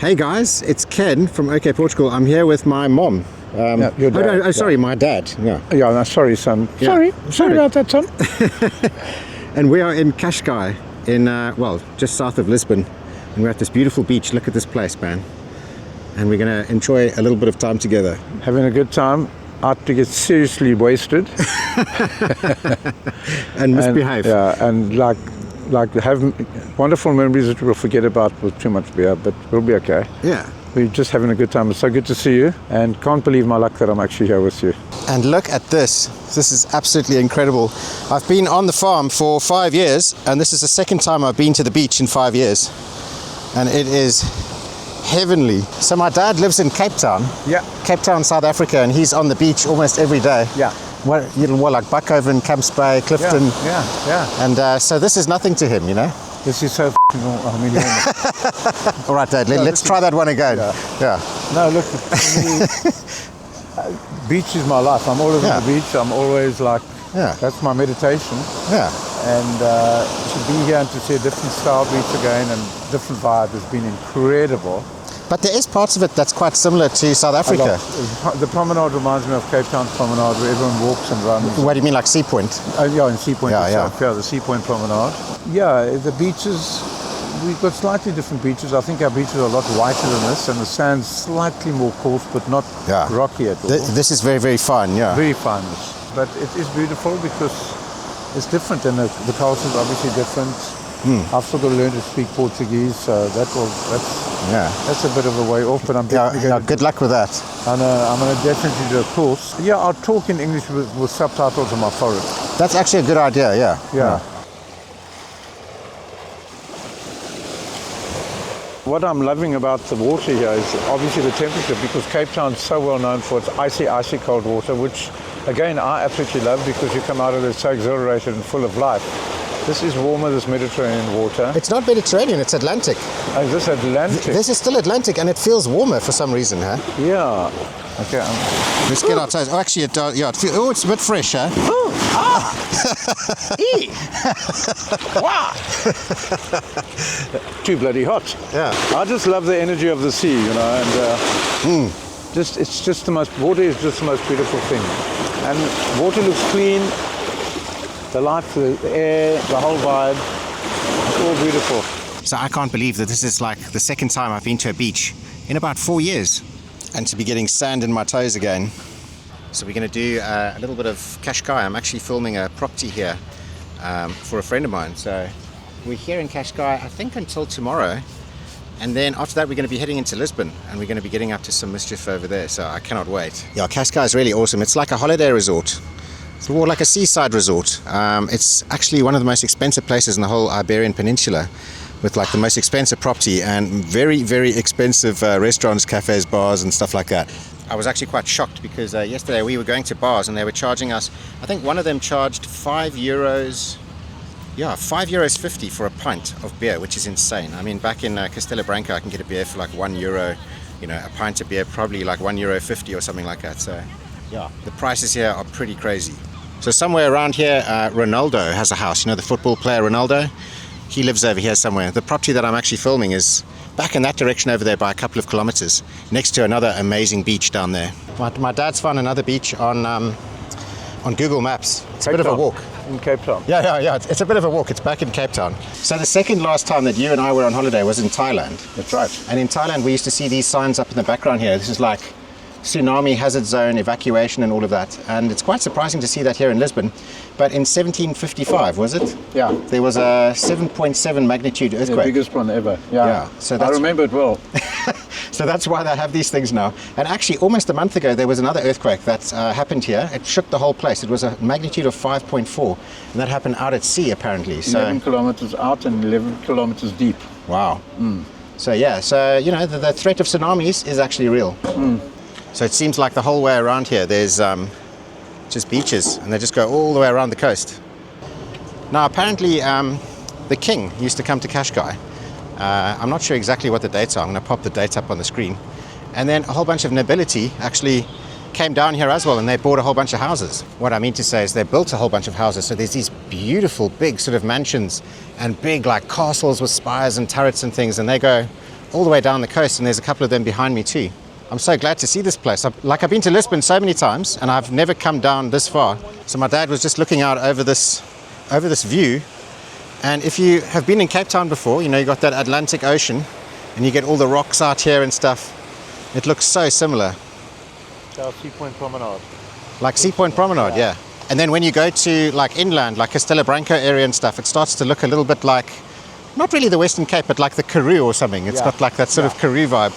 Hey guys, it's Ken from OKportugal. I'm here with my mom. Your dad. Sorry, my dad. Yeah. Yeah, no, sorry, son. Yeah. Sorry about that, son. And we are in Cascais, in just south of Lisbon, and we're at this beautiful beach. Look at this place, man. And we're going to enjoy a little bit of time together. Having a good time. Out to get seriously wasted. And misbehave. And like have wonderful memories that we'll forget about with too much beer, but we'll be okay. Yeah. We're just having a good time. It's so good to see you, and can't believe my luck that I'm actually here with you. And look at this. This is absolutely incredible. I've been on the farm for 5 years, and this is the second time I've been to the beach in 5 years. And it is heavenly. So my dad lives in Cape Town. Yeah. Cape Town, South Africa, and he's on the beach almost every day. Yeah. Like Buckhoven, Camps Bay, Clifton. Yeah. And so this is nothing to him, you know? This is so All right, Dad, let's try that one again. Yeah. No, look, beach is my life. I'm always on the beach. I'm always like, that's my meditation. Yeah. And to be here and to see a different style beach again and different vibe has been incredible. But there is parts of it that's quite similar to South Africa. The promenade reminds me of Cape Town's promenade, where everyone walks and runs. What do you mean, like Sea Point? In Sea Point itself. Yeah. The Sea Point promenade. Yeah, the beaches, we've got slightly different beaches. I think our beaches are a lot whiter than this, and the sand's slightly more coarse, but not rocky at all. This is very, very fine, yeah. Very fine. But it is beautiful because it's different, and the culture is obviously different. I've still got to learn to speak Portuguese, so that's a bit of a way off, but I'm definitely going to... Good luck with that. And I'm going to definitely do a course. Yeah, I'll talk in English with subtitles on my forehead. That's actually a good idea, yeah. What I'm loving about the water here is obviously the temperature, because Cape Town's so well known for its icy cold water, which again I absolutely love, because you come out of it so exhilarated and full of life. This is warmer, this Mediterranean water. It's not Mediterranean, it's Atlantic. Oh, is this Atlantic? This is still Atlantic, and it feels warmer for some reason, huh? Yeah. Okay. Let's get our toes. Oh, actually, it's a bit fresh, huh? Wow. Too bloody hot. Yeah. I just love the energy of the sea, you know, and it's just the most, water is just the most beautiful thing. And water looks clean. The light, the air, the whole vibe, it's all beautiful. So I can't believe that this is like the second time I've been to a beach in about 4 years, and to be getting sand in my toes again. So we're going to do a little bit of Cascais. I'm actually filming a property here for a friend of mine. So we're here in Cascais, I think, until tomorrow. And then after that, we're going to be heading into Lisbon, and we're going to be getting up to some mischief over there. So I cannot wait. Yeah, Cascais is really awesome. It's like a holiday resort. It's more like a seaside resort. It's actually one of the most expensive places in the whole Iberian Peninsula, with like the most expensive property and very, very expensive restaurants, cafes, bars and stuff like that. I was actually quite shocked because yesterday we were going to bars and they were charging us, I think one of them charged €5, €5.50 for a pint of beer, which is insane. I mean, back in Castella Branca I can get a beer for like €1, you know, a pint of beer probably like €1.50 or something like that. So yeah, the prices here are pretty crazy. So somewhere around here, Ronaldo has a house. You know, the football player Ronaldo? He lives over here somewhere. The property that I'm actually filming is back in that direction over there by a couple of kilometers, next to another amazing beach down there. My dad's found another beach on Google Maps. It's a bit of a walk. In Cape Town? Yeah. It's a bit of a walk. It's back in Cape Town. So the second last time that you and I were on holiday was in Thailand. That's right. And in Thailand, we used to see these signs up in the background here. This is like tsunami hazard zone, evacuation and all of that, and it's quite surprising to see that here in Lisbon. But in 1755, was it? Yeah. There was a 7.7 magnitude earthquake. The biggest one ever. Yeah. So I remember it well. So that's why they have these things now. And actually almost a month ago there was another earthquake that happened here. It shook the whole place. It was a magnitude of 5.4, and that happened out at sea apparently. So 11 kilometers out and 11 kilometers deep. Wow. So you know, the threat of tsunamis is actually real. So it seems like the whole way around here there's just beaches, and they just go all the way around the coast. Now apparently the king used to come to Cascais. I'm not sure exactly what the dates are. I'm going to pop the dates up on the screen. And then a whole bunch of nobility actually came down here as well, and they bought a whole bunch of houses. What I mean to say is they built a whole bunch of houses. So there's these beautiful big sort of mansions and big like castles with spires and turrets and things, and they go all the way down the coast, and there's a couple of them behind me too. I'm so glad to see this place. I've been to Lisbon so many times, and I've never come down this far. So my dad was just looking out over this view. And if you have been in Cape Town before, you know, you got that Atlantic Ocean, and you get all the rocks out here and stuff. It looks so similar. Sea Point Promenade. Like Sea Point Promenade, yeah. And then when you go to like inland, like Castelo Branco area and stuff, it starts to look a little bit like, not really the Western Cape, but like the Karoo or something. It's got like that sort of Karoo vibe.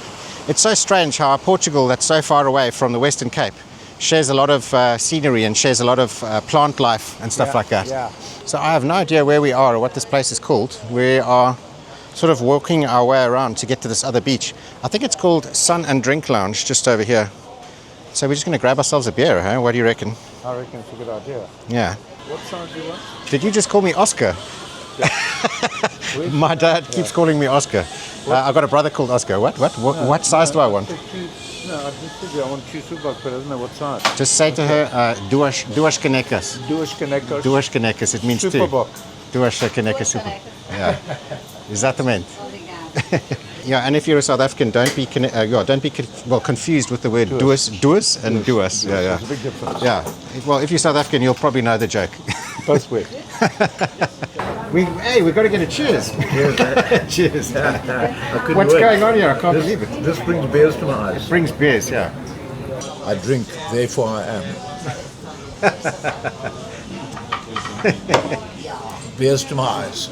It's so strange how Portugal, that's so far away from the Western Cape, shares a lot of scenery and shares a lot of plant life and stuff like that. Yeah. So I have no idea where we are or what this place is called. We are sort of walking our way around to get to this other beach. I think it's called Sun and Drink Lounge, just over here. So we're just going to grab ourselves a beer, huh? What do you reckon? I reckon it's a good idea. Yeah. What size do you want? Did you just call me Oscar? My dad keeps calling me Oscar. I've got a brother called Oscar. What size do I want? No, I just said I want two soepbak, but I don't know what size. Just say to her, duas canecas. Duas canecas. Duas canecas, it means two. Soepbak. Duas canecas super. Yeah. Exatamente. Yeah, and if you're a South African, don't be confused with the word duas and duas. Yeah, yeah. There's a big difference. Yeah. Well, if you're South African, you'll probably know the joke. Both ways. We've got to get a cheers. Cheers. What's wait. going on here? I can't believe it. This brings beers to my eyes. Brings beers, yeah. I drink, therefore I am. Beers to my eyes.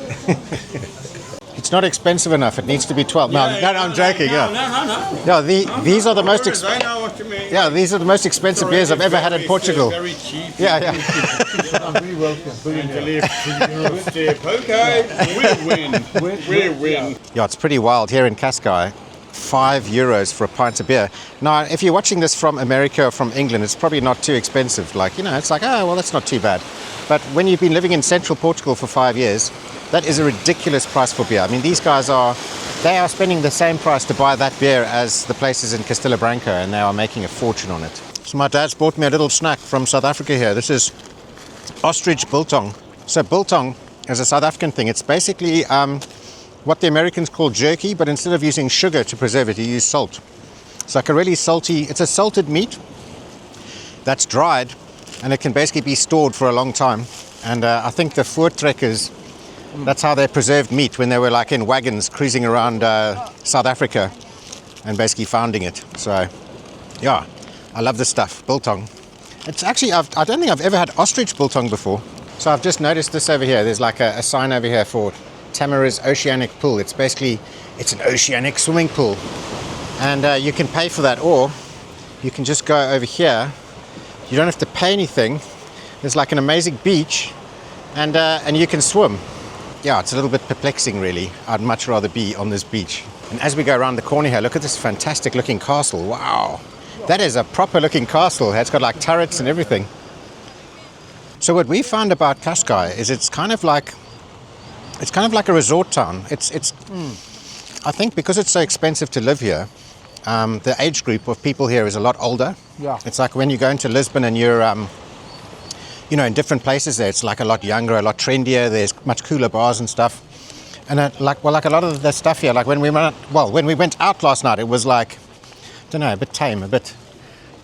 It's not expensive enough. It needs to be 12. No, I'm joking. No, these are the most I know what you mean. Yeah, these are the most expensive beers I've ever had in Portugal. Very cheap. Yeah. I'm very welcome. Okay, we win. Yeah, it's pretty wild here in Cascais. €5 for a pint of beer. Now, if you're watching this from America or from England, it's probably not too expensive. Like, you know, it's like, oh, well, that's not too bad. But when you've been living in central Portugal for 5 years, that is a ridiculous price for beer. I mean, these guys are spending the same price to buy that beer as the places in Castelo Branco, and they are making a fortune on it. So my dad's bought me a little snack from South Africa here. This is ostrich biltong. So biltong is a South African thing. It's basically what the Americans call jerky, but instead of using sugar to preserve it, you use salt. It's like a really salty, it's a salted meat that's dried, and it can basically be stored for a long time. And I think the voortrekkers, that's how they preserved meat when they were like in wagons cruising around South Africa and basically founding it. So yeah, I love this stuff, biltong. It's actually, I don't think I've ever had ostrich biltong before. So I've just noticed this over here. There's like a sign over here for Tamara's Oceanic Pool. It's basically, it's an oceanic swimming pool. And you can pay for that, or you can just go over here. You don't have to pay anything. There's like an amazing beach, and you can swim. Yeah, it's a little bit perplexing, really. I'd much rather be on this beach. And as we go around the corner here, look at this fantastic looking castle. Wow. That is a proper looking castle. It's got like turrets and everything. So what we found about Cascais is it's kind of like a resort town. I think because it's so expensive to live here, the age group of people here is a lot older. Yeah. It's like when you go into Lisbon and you're in different places there, it's like a lot younger, a lot trendier. There's much cooler bars and stuff. And like a lot of the stuff here, like when we went out last night, it was like, I don't know, a bit tame, a bit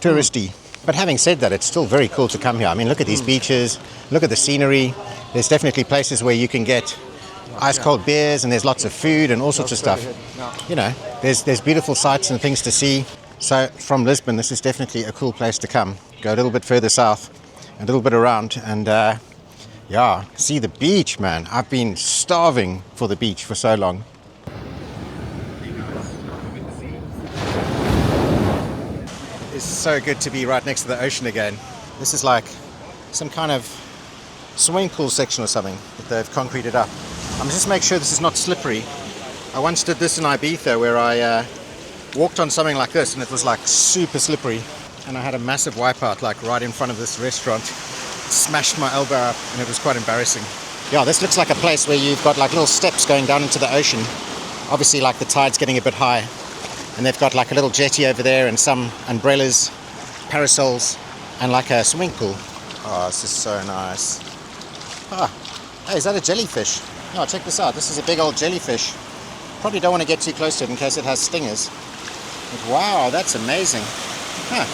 touristy. But having said that, it's still very cool to come here. I mean, look at these beaches, look at the scenery. There's definitely places where you can get ice cold beers, and there's lots of food and all sorts of stuff. You know, there's beautiful sights and things to see. So from Lisbon, this is definitely a cool place to come. Go a little bit further south, a little bit around, and yeah, see the beach, man. I've been starving for the beach for so long. It's so good to be right next to the ocean again. This is like some kind of swimming pool section or something that they've concreted up. I'm just make sure this is not slippery. I once did this in Ibiza where I walked on something like this and it was like super slippery, and I had a massive wipeout like right in front of this restaurant. Smashed my elbow up and it was quite embarrassing. Yeah, this looks like a place where you've got like little steps going down into the ocean. Obviously like the tide's getting a bit high, and they've got like a little jetty over there and some umbrellas, parasols, and like a swimming pool. Oh, this is so nice. Ah, hey, is that a jellyfish? Oh, check this out. This is a big old jellyfish. Probably don't want to get too close to it in case it has stingers. But wow, that's amazing. Huh.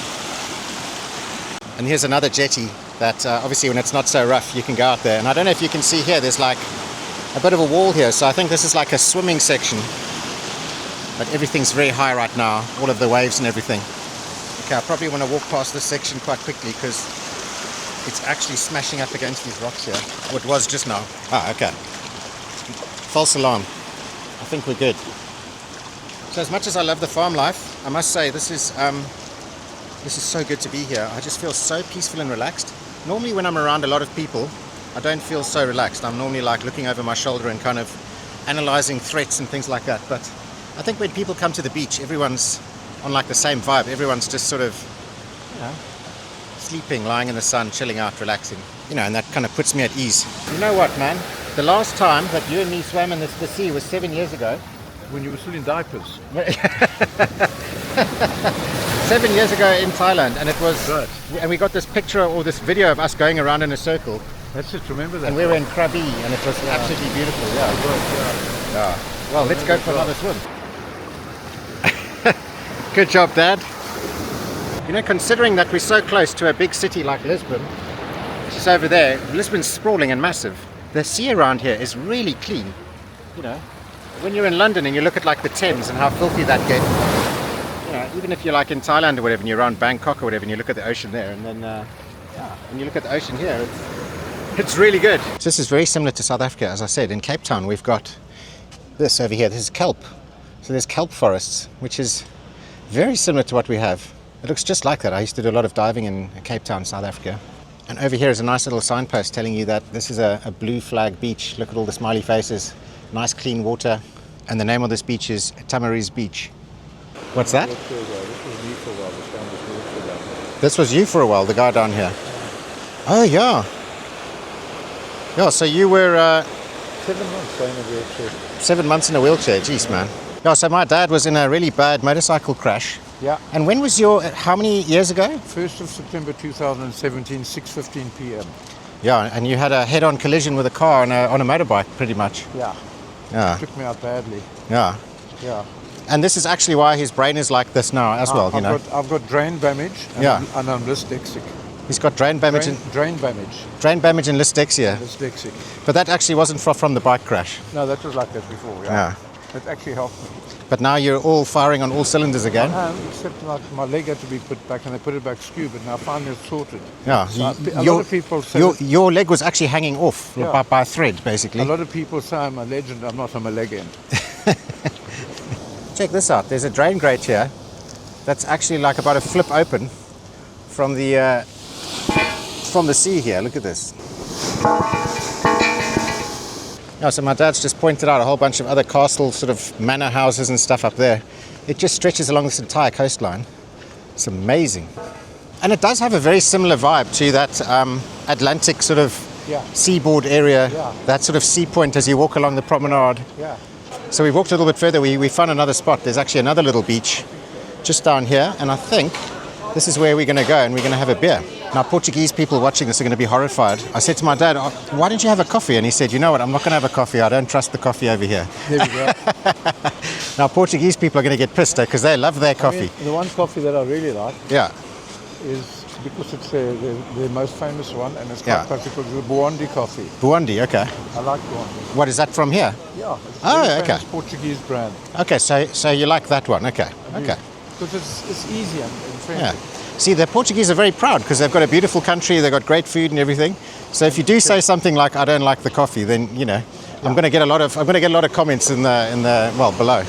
And here's another jetty that obviously when it's not so rough you can go out there. And I don't know if you can see here, there's like a bit of a wall here, so I think this is like a swimming section. But everything's very high right now, all of the waves and everything. Okay, I probably want to walk past this section quite quickly because it's actually smashing up against these rocks here. Oh, it was just now. Ah, okay. False alarm. I think we're good. So as much as I love the farm life, I must say this is so good to be here. I just feel so peaceful and relaxed. Normally when I'm around a lot of people, I don't feel so relaxed. I'm normally like looking over my shoulder and kind of analyzing threats and things like that. But I think when people come to the beach, everyone's on like the same vibe. Everyone's just sort of, you know, sleeping, lying in the sun, chilling out, relaxing. You know, and that kind of puts me at ease. You know what, man? The last time that you and me swam in the sea was 7 years ago. When you were still in diapers. 7 years ago in Thailand, and it was, Right. and we got this picture or this video of us going around in a circle, That's it, remember that? and we were in Krabi, and it was absolutely beautiful. Yeah. Well, let's go for another swim. Good job, Dad. You know, considering that we're so close to a big city like Lisbon, which is over there, Lisbon's sprawling and massive. The sea around here is really clean. You know, when you're in London and you look at like the Thames and how filthy that gets, you know, even if you're like in Thailand or whatever, and you're around Bangkok or whatever, and you look at the ocean there, and then when you look at the ocean here, it's really good. So this is very similar to South Africa, as I said. In Cape Town, we've got this over here. This is kelp. So there's kelp forests, which is very similar to what we have. It looks just like that. I used to do a lot of diving in Cape Town, South Africa. And over here is a nice little signpost telling you that this is a blue flag beach. Look at all the smiley faces. Nice clean water. And the name of this beach is Tamariz Beach. What's that? This was you for a while, the guy down here. Oh, yeah. Yeah, so you were 7 months in a wheelchair. 7 months in a wheelchair. Jeez, man. Yeah, so my dad was in a really bad motorcycle crash. Yeah. And when was how many years ago? 1st of September 2017, 6:15 p.m. Yeah, and you had a head-on collision with a car on a motorbike, pretty much. Yeah. Yeah. Took me out badly. Yeah. Yeah. And this is actually why his brain is like this now as well, you know. I've got brain damage and, Yeah. and I'm dyslexic. He's got brain damage and Brain damage. dyslexia. Dyslexic. But that actually wasn't from the bike crash. No, that was like that before. Yeah. Yeah. It actually helped me. But now you're all firing on all cylinders again. Except like my leg had to be put back, and they put it back skewed, but now finally it's sorted. Yeah. So a lot of people say your leg was actually hanging off Yeah. by a thread, basically. a lot of people say I'm a legend. I'm not. I'm a legend. Check this out. There's a drain grate here that's actually like about a flip open from the sea here. Look at this. Yeah, so my dad's just pointed out a whole bunch of other castle sort of manor houses and stuff up there. It just stretches along this entire coastline. It's amazing. And it does have a very similar vibe to that Atlantic sort of seaboard area, that sort of sea point as you walk along the promenade. Yeah. So we walked a little bit further, we found another spot. There's actually another little beach just down here, and I think this is where we're going to go and we're going to have a beer. Now, Portuguese people watching this are going to be horrified. I said to my dad, why don't you have a coffee? And he said, you know what, I'm not going to have a coffee. I don't trust the coffee over here. There we go. Now, Portuguese people are going to get pissed because they love their coffee. The one coffee that I really like Yeah. is because it's the most famous one, and it's quite classical. The Buondi coffee. Buondi, okay. I like Buondi. What is that from here? Yeah. It's a Oh, very okay. famous Portuguese brand. Okay, so you like that one, okay. Okay. Because it's easy and friendly. Yeah. See, the Portuguese are very proud because they've got a beautiful country, they've got great food and everything. So if you do say something like, I don't like the coffee, then, you know, I'm going to get a lot of comments in the below.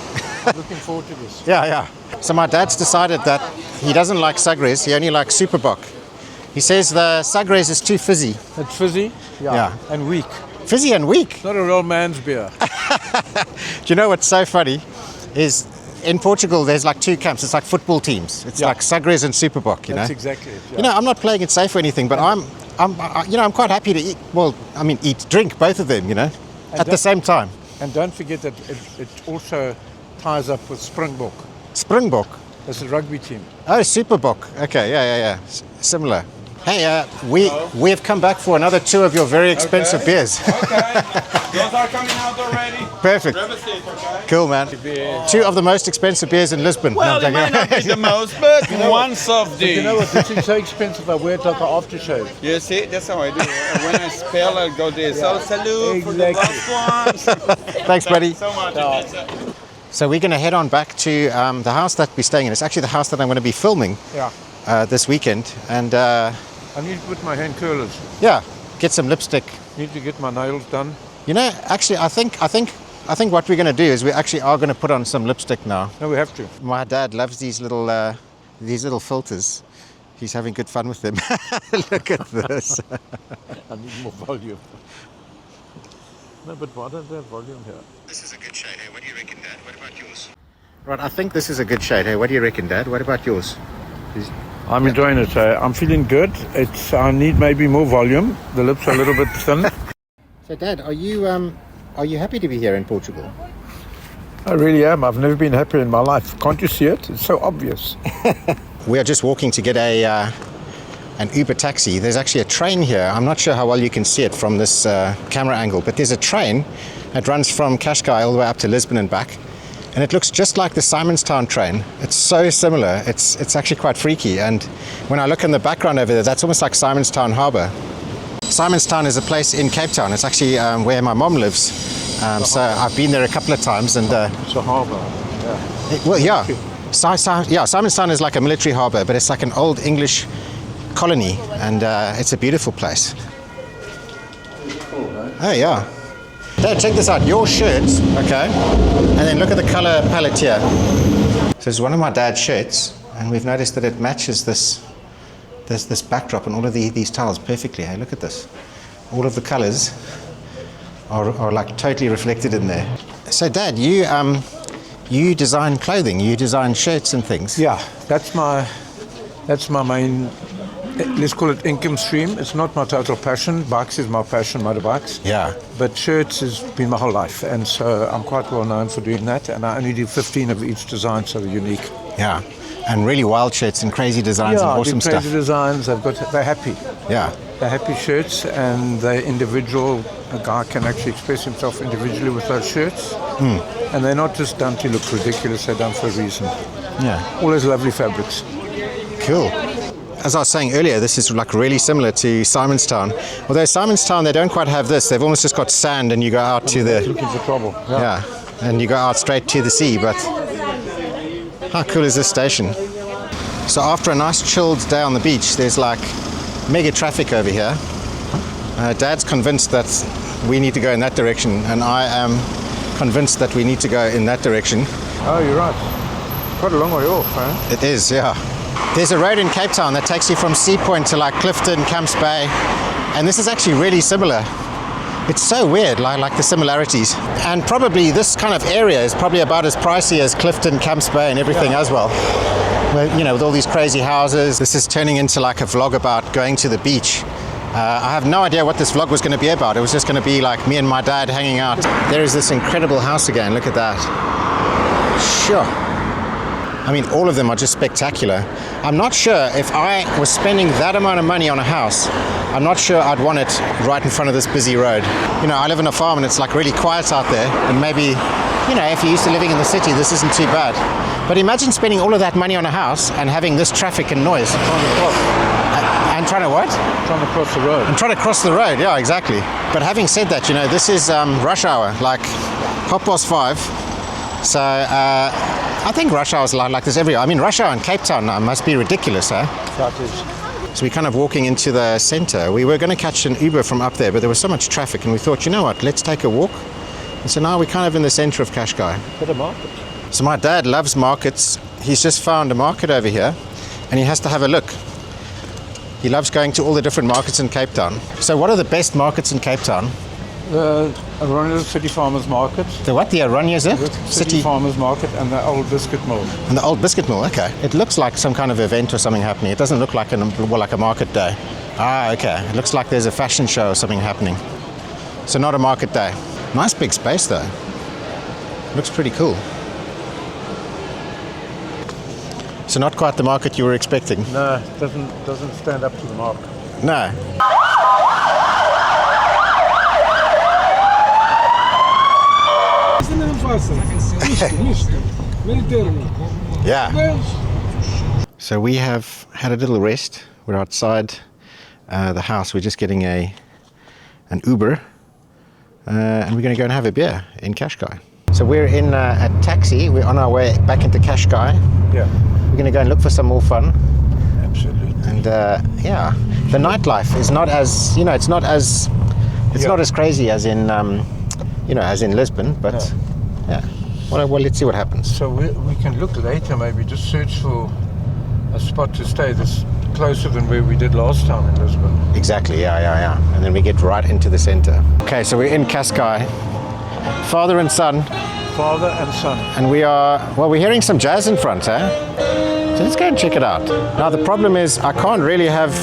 I'm looking forward to this. Yeah. So my dad's decided that he doesn't like Sagres, he only likes Superboc. He says the Sagres is too fizzy. It's fizzy. Yeah. And weak. Fizzy and weak. Not a real man's beer. Do you know what's so funny is in Portugal there's like two camps. It's like football teams. It's like Sagres and Superboc, you know. That's exactly it. Yeah. You know, I'm not playing it safe or anything, but I'm quite happy to eat. Well, I mean, drink both of them, you know, at the same time. And don't forget that it also ties up with Springbok. Springbok. That's a rugby team. Oh, Superboc. Okay, yeah. Similar. Hey, we have come back for another two of your very expensive beers. Okay. Those are coming out already. Perfect. Grab a seat, okay? Cool, man. Two of the most expensive beers in Lisbon. Well, No, it might not be the most, but one's of these. You know what? This is so expensive. I wear it like an aftershave. You see, that's how I do it. When I spell, I go this. So salute for the Exactly. last ones. Thanks, buddy. So much. So we're going to head on back to the house that we're staying in. It's actually the house that I'm going to be filming this weekend. And I need to put my hand curlers. yeah, get some lipstick. Need to get my nails done. You know, actually, I think what we're going to do is we actually are going to put on some lipstick now. No, we have to. My dad loves these little filters. He's having good fun with them. Look at this. I need more volume. No, but why don't they have volume here? This is a good shade. Hey, what do you reckon, Dad? What about yours? Right, I think this is a good shade. Hey, what do you reckon, Dad? What about yours? I'm enjoying it. I'm feeling good. I need maybe more volume. The lips are a little bit thin. So, Dad, are you happy to be here in Portugal? I really am. I've never been happier in my life. Can't you see it? It's so obvious. We are just walking to get an Uber taxi. There's actually a train here. I'm not sure how well you can see it from this camera angle, but there's a train that runs from Cascais all the way up to Lisbon and back. And it looks just like the Simonstown train. It's so similar. It's actually quite freaky. And when I look in the background over there, that's almost like Simonstown Harbour. Simonstown is a place in Cape Town. It's actually where my mom lives. So I've been there a couple of times. And It's a harbour. Yeah. Simonstown is like a military harbour, but it's like an old English colony. And it's a beautiful place. Oh, yeah. Dad, check this out. Your shirts, okay, and then look at the color palette here. So it's one of my dad's shirts, and we've noticed that it matches this backdrop and all of these tiles perfectly. Hey, look at this. All of the colors are like totally reflected in there. So, Dad, you design clothing, you design shirts and things. Yeah, that's my main, let's call it income stream. It's not my total passion. Bikes is my passion, motorbikes. Yeah. But shirts has been my whole life, and so I'm quite well known for doing that, and I only do 15 of each design, so they're unique. Yeah. And really wild shirts and crazy designs and awesome stuff. Crazy designs. They're happy. Yeah. They're happy shirts, and they're individual. A guy can actually express himself individually with those shirts. And they're not just done to look ridiculous, they're done for a reason. Yeah. All those lovely fabrics. Cool. As I was saying earlier, this is like really similar to Simonstown. Although Simonstown, they don't quite have this. They've almost just got sand and you go out to the... Looking for trouble. Yeah. And you go out straight to the sea. But how cool is this station? So after a nice chilled day on the beach, there's like mega traffic over here. Dad's convinced that we need to go in that direction, and I am convinced that we need to go in that direction. Oh, you're right. Quite a long way off, huh? It is, yeah. There's a road in Cape Town that takes you from Sea Point to like Clifton, Camps Bay, and this is actually really similar. It's so weird, like the similarities. And probably this kind of area is probably about as pricey as Clifton, Camps Bay and everything as well. Where, you know, with all these crazy houses. This is turning into like a vlog about going to the beach. I have no idea what this vlog was going to be about. It was just going to be like me and my dad hanging out. There is this incredible house again, look at that. Sure. I mean, all of them are just spectacular. I'm not sure if I was spending that amount of money on a house, I'm not sure I'd want it right in front of this busy road. You know, I live in a farm and it's like really quiet out there, and maybe, you know, if you're used to living in the city, this isn't too bad. But imagine spending all of that money on a house and having this traffic and noise. And trying to what? Trying to cross the road. And trying to cross the road, yeah, exactly. But having said that, you know, this is rush hour, like 5:30. So I think rush hour is like this everywhere. I mean, rush hour in Cape Town now must be ridiculous, huh? That is. So we're kind of walking into the centre. We were going to catch an Uber from up there, but there was so much traffic, and we thought, you know what, let's take a walk. And so now we're kind of in the centre of Cascais. Bit of market. So my dad loves markets. He's just found a market over here, and he has to have a look. He loves going to all the different markets in Cape Town. So what are the best markets in Cape Town? The Adraga City Farmers Market. The what? The Aranya's City Farmers Market and the Old Biscuit Mill. And the Old Biscuit Mill, okay. It looks like some kind of event or something happening. It doesn't look like a market day. Ah, okay. It looks like there's a fashion show or something happening. So not a market day. Nice big space though. Looks pretty cool. So not quite the market you were expecting. No, it doesn't stand up to the mark. No. Yeah. So we have had a little rest. We're outside the house. We're just getting an Uber, and we're going to go and have a beer in Cascais. So we're in a taxi. We're on our way back into Cascais. Yeah. We're going to go and look for some more fun. Absolutely. And yeah, the nightlife is not as, it's not as crazy as in, as in Lisbon, but yeah. Well, let's see what happens. So we can look later, maybe just search for a spot to stay that's closer than where we did last time in Lisbon. Exactly, yeah. And then we get right into the center. Okay, so we're in Cascais, father and son. Father and son. And we're hearing some jazz in front, eh? So let's go and check it out. Now the problem is I can't really have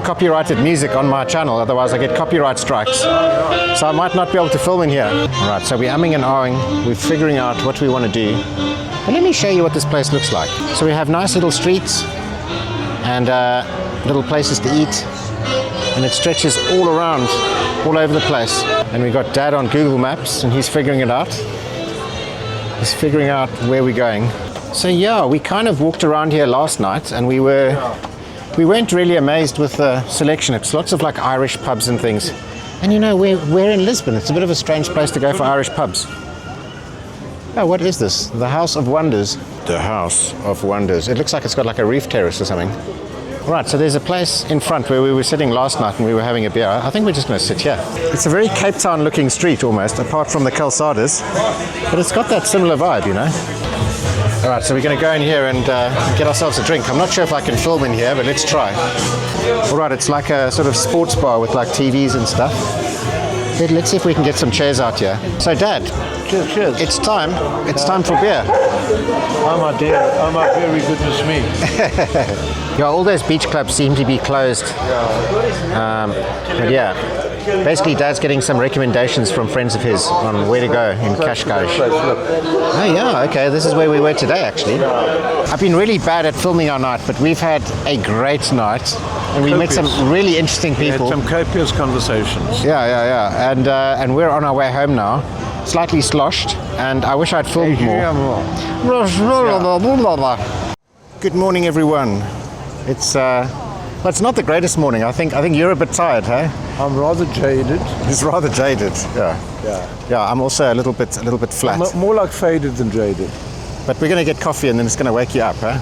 copyrighted music on my channel, otherwise I get copyright strikes. So I might not be able to film in here. All right, so we're umming and ahhing. We're figuring out what we want to do. But let me show you what this place looks like. So we have nice little streets and little places to eat. And it stretches all around, all over the place. And we got Dad on Google Maps and he's figuring it out. He's figuring out where we're going. So yeah, we kind of walked around here last night and we weren't really amazed with the selection. It's lots of like Irish pubs and things. And we're in Lisbon. It's a bit of a strange place to go for Irish pubs. Oh, what is this? The House of Wonders. The House of Wonders. It looks like it's got like a roof terrace or something. Right, so there's a place in front where we were sitting last night and we were having a beer. I think we're just going to sit here. It's a very Cape Town looking street almost, apart from the calçadas. But it's got that similar vibe, All right, so we're going to go in here and get ourselves a drink. I'm not sure if I can film in here, but let's try. All right, it's like a sort of sports bar with like TVs and stuff. Let's see if we can get some chairs out here. So, Dad, cheers. It's time. It's time for beer. Oh my dear, oh my very goodness me. Yeah, all those beach clubs seem to be closed. But yeah, basically Dad's getting some recommendations from friends of his on where to go in Cascais. Oh yeah, okay, this is where we were today actually. I've been really bad at filming our night, but we've had a great night. And we met some really interesting people. Some copious conversations. Yeah. And we're on our way home now. Slightly sloshed, and I wish I'd filmed more. Good morning, everyone. It's it's not the greatest morning. I think you're a bit tired, hey? I'm rather jaded. It's rather jaded. Yeah. I'm also a little bit flat. More like faded than jaded. But we're going to get coffee, and then it's going to wake you up, huh?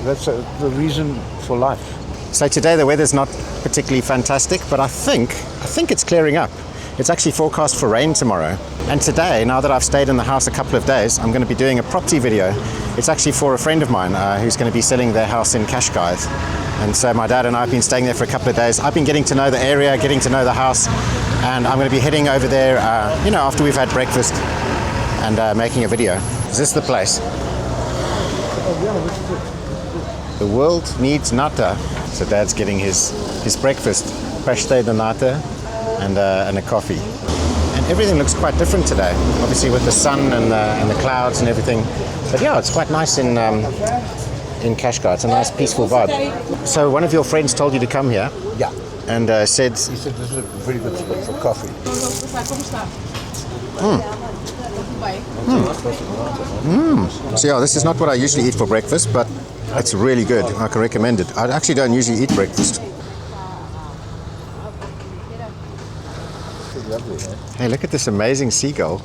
That's the reason for life. So today the weather's not particularly fantastic, but I think it's clearing up. It's actually forecast for rain tomorrow. And today, now that I've stayed in the house a couple of days, I'm going to be doing a property video. It's actually for a friend of mine who's going to be selling their house in Cascais. And so my dad and I have been staying there for a couple of days. I've been getting to know the area, getting to know the house, and I'm going to be heading over there, after we've had breakfast and making a video. Is this the place? The world needs nata. So Dad's getting his breakfast, pastel de nata, and a coffee. And everything looks quite different today, obviously with the sun and the clouds and everything. But yeah, it's quite nice in Cascais. It's a nice peaceful vibe. So one of your friends told you to come here? Yeah. And said... He said this is a very good spot for coffee. So yeah, this is not what I usually eat for breakfast, but it's really good. I can recommend it. I actually don't usually eat breakfast. Lovely, eh? Hey, look at this amazing seagull.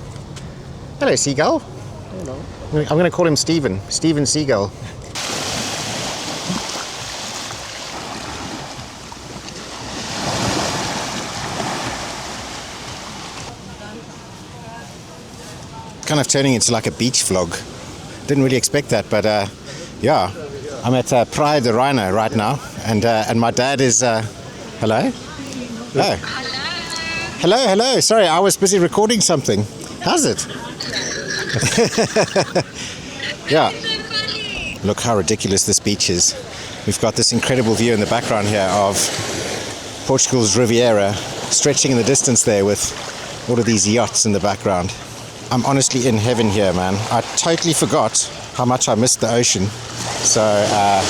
Hello, seagull. Hello. I'm going to call him Steven. Steven Seagull. Kind of turning into like a beach vlog. Didn't really expect that, but yeah. I'm at Praia de Rhino right now, and my dad is... hello? Oh. Hello. Sorry, I was busy recording something. How's it? Yeah. Look how ridiculous this beach is. We've got this incredible view in the background here of Portugal's Riviera, stretching in the distance there with all of these yachts in the background. I'm honestly in heaven here, man. I totally forgot how much I missed the ocean. So,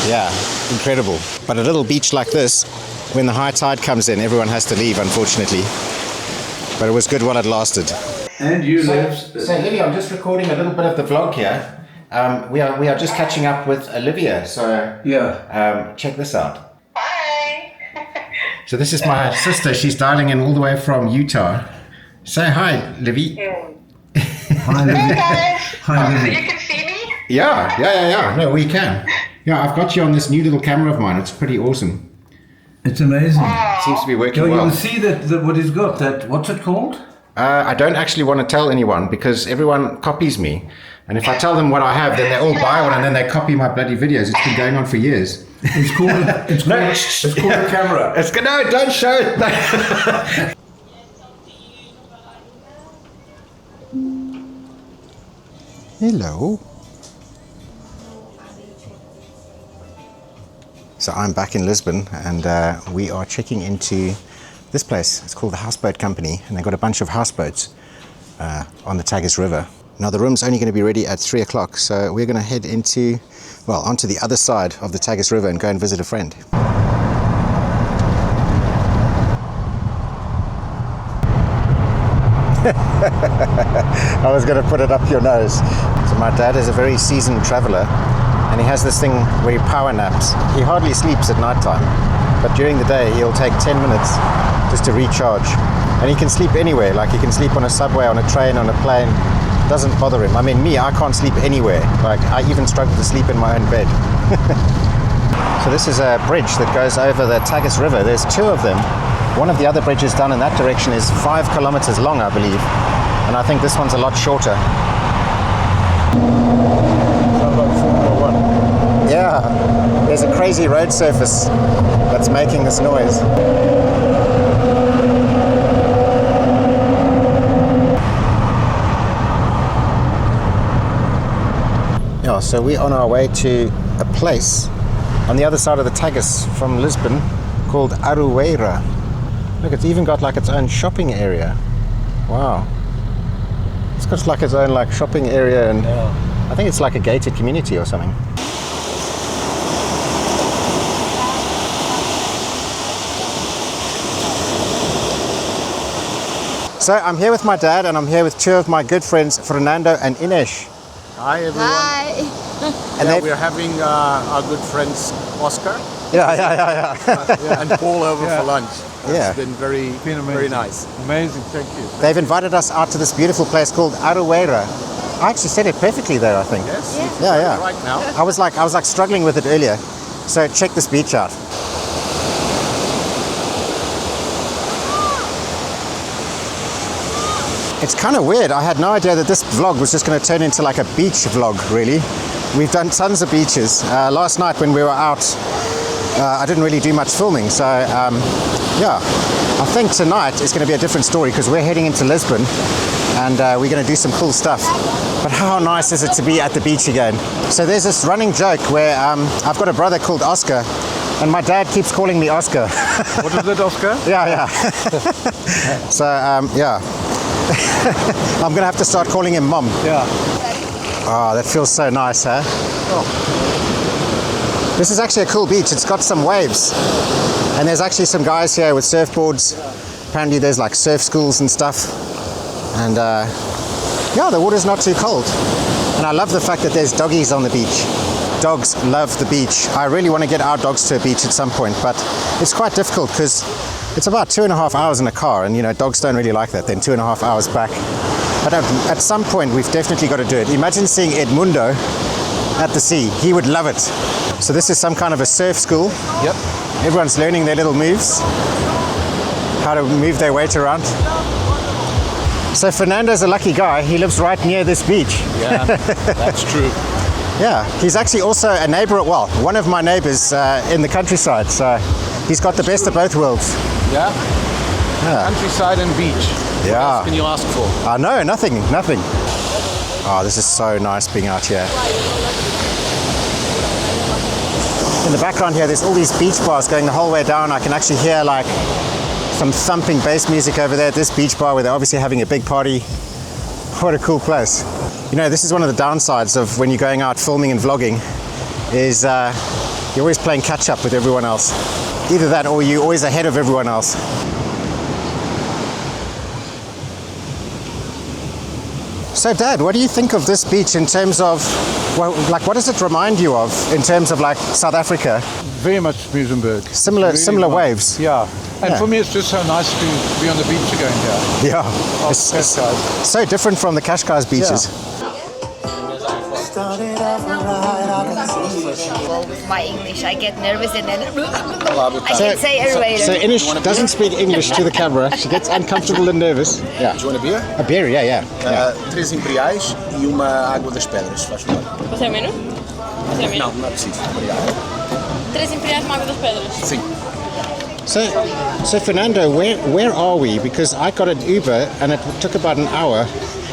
yeah, incredible. But a little beach like this when the high tide comes in, everyone has to leave, unfortunately. But it was good while it lasted. And you live. So Olivia, I'm just recording a little bit of the vlog here. We are just catching up with Olivia. So Yeah. check this out. Hi. So this is my sister. She's dialing in all the way from Utah. Say hi, Livy. Hi, Livy. Hey guys. Hi, So Livy. you can see me? Yeah. No, we can. Yeah, I've got you on this new little camera of mine. It's pretty awesome. It's amazing. Seems to be working You well. will see that what he's got. That what's it called? I don't actually want to tell anyone because everyone copies me. And if I tell them what I have, then they all buy one and then they copy my bloody videos. It's been going on for years. It's called. It's called a camera. No, don't show it. Hello. So I'm back in Lisbon and we are checking into this place. It's called the Houseboat Company and they've got a bunch of houseboats on the Tagus River. Now the room's only going to be ready at 3 o'clock, so we're going to head onto the other side of the Tagus River and go and visit a friend. I was going to put it up your nose. So my dad is a very seasoned traveler and he has this thing where he power naps. He hardly sleeps at night time, but during the day he'll take 10 minutes just to recharge. And he can sleep anywhere, like he can sleep on a subway, on a train, on a plane. It doesn't bother him. I mean, me, I can't sleep anywhere. Like, I even struggle to sleep in my own bed. So this is a bridge that goes over the Tagus River. There's 2 of them. One of the other bridges down in that direction is 5 kilometers long, I believe. And I think this one's a lot shorter. Sounds like Formula 1. Yeah, there's a crazy road surface that's making this noise. Yeah, so we're on our way to a place on the other side of the Tagus from Lisbon called Aroeira. Look, it's even got like its own shopping area. Wow. It's got like its own like shopping area and I think it's like a gated community or something. So I'm here with my dad and I'm here with 2 of my good friends, Fernando and Ines. Hi everyone. Hi. And Yeah, we're having our good friends Oscar yeah. and Paul over for lunch. Yeah. It's been very nice. Amazing. Thank you. They've invited us out to this beautiful place called Aroeira. I actually said it perfectly there, I think. Yes. Yeah. Right now. I was like struggling with it earlier. So check this beach out. It's kind of weird. I had no idea that this vlog was just going to turn into like a beach vlog, really. We've done tons of beaches. Last night when we were out, I didn't really do much filming. So yeah, I think tonight is going to be a different story because we're heading into Lisbon and we're going to do some cool stuff. But how nice is it to be at the beach again? So there's this running joke where I've got a brother called Oscar and my dad keeps calling me Oscar. What is it, Oscar? Yeah. So yeah. I'm gonna have to start calling him Mom. Yeah. Oh, that feels so nice, huh? Oh. This is actually a cool beach. It's got some waves. And there's actually some guys here with surfboards. Apparently there's like surf schools and stuff. And yeah, the water's not too cold. And I love the fact that there's doggies on the beach. Dogs love the beach. I really want to get our dogs to a beach at some point, but it's quite difficult because it's about 2.5 hours in a car, and you know, dogs don't really like that. Then 2.5 hours back. But at some point, we've definitely got to do it. Imagine seeing Edmundo at the sea. He would love it. So this is some kind of a surf school. Yep. Everyone's learning their little moves, how to move their weight around. So Fernando's a lucky guy. He lives right near this beach. Yeah, that's true. Yeah, he's actually also a neighbor, well, one of my neighbors in the countryside. So he's got the best of both worlds. Yeah. Countryside and beach. What Yeah. else can you ask for? No, nothing. Oh, this is so nice being out here. In the background here, there's all these beach bars going the whole way down. I can actually hear like some thumping bass music over there at this beach bar where they're obviously having a big party. What a cool place. You know, this is one of the downsides of when you're going out filming and vlogging is you're always playing catch up with everyone else. Either that or you're always ahead of everyone else. So Dad, what do you think of this beach in terms of, well, like what does it remind you of in terms of like South Africa? Very much Muizenberg. Similar waves. Yeah. And Yeah. for me, it's just so nice to be on the beach again here. Yeah. It's Cascais. so different from the Cascais beaches. Well, with my English, I get nervous and then I can say elevator. So Inish doesn't speak English to the camera. She gets uncomfortable and nervous. Yeah. Do you want a beer? A beer, yeah. 3 imperiais e uma água das pedras, faz favor. Você é menu? Você é menu? Não, não é preciso. Obrigado. 3 imperiais com água das pedras. Sim. So Fernando, where are we? Because I got an Uber and it took about an hour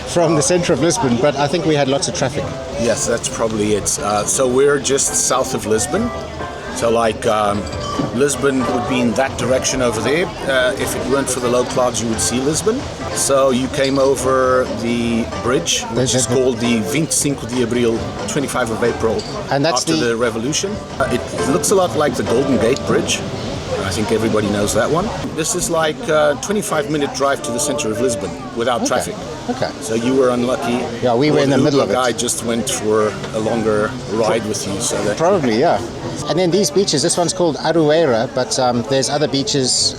from the center of Lisbon, but I think we had lots of traffic. Yes, that's probably it. So we're just south of Lisbon. So like Lisbon would be in that direction over there. If it weren't for the low clouds, you would see Lisbon. So you came over the bridge, which is called the 25 de Abril, 25 of April, And that's after the revolution. It looks a lot like the Golden Gate Bridge. I think everybody knows that one. This is like a 25-minute drive to the center of Lisbon without traffic. Okay. So you were unlucky. Yeah, we were in the middle of it. I just went for a longer ride with you, so that Probably, yeah. And then these beaches, this one's called Arueira, but there's other beaches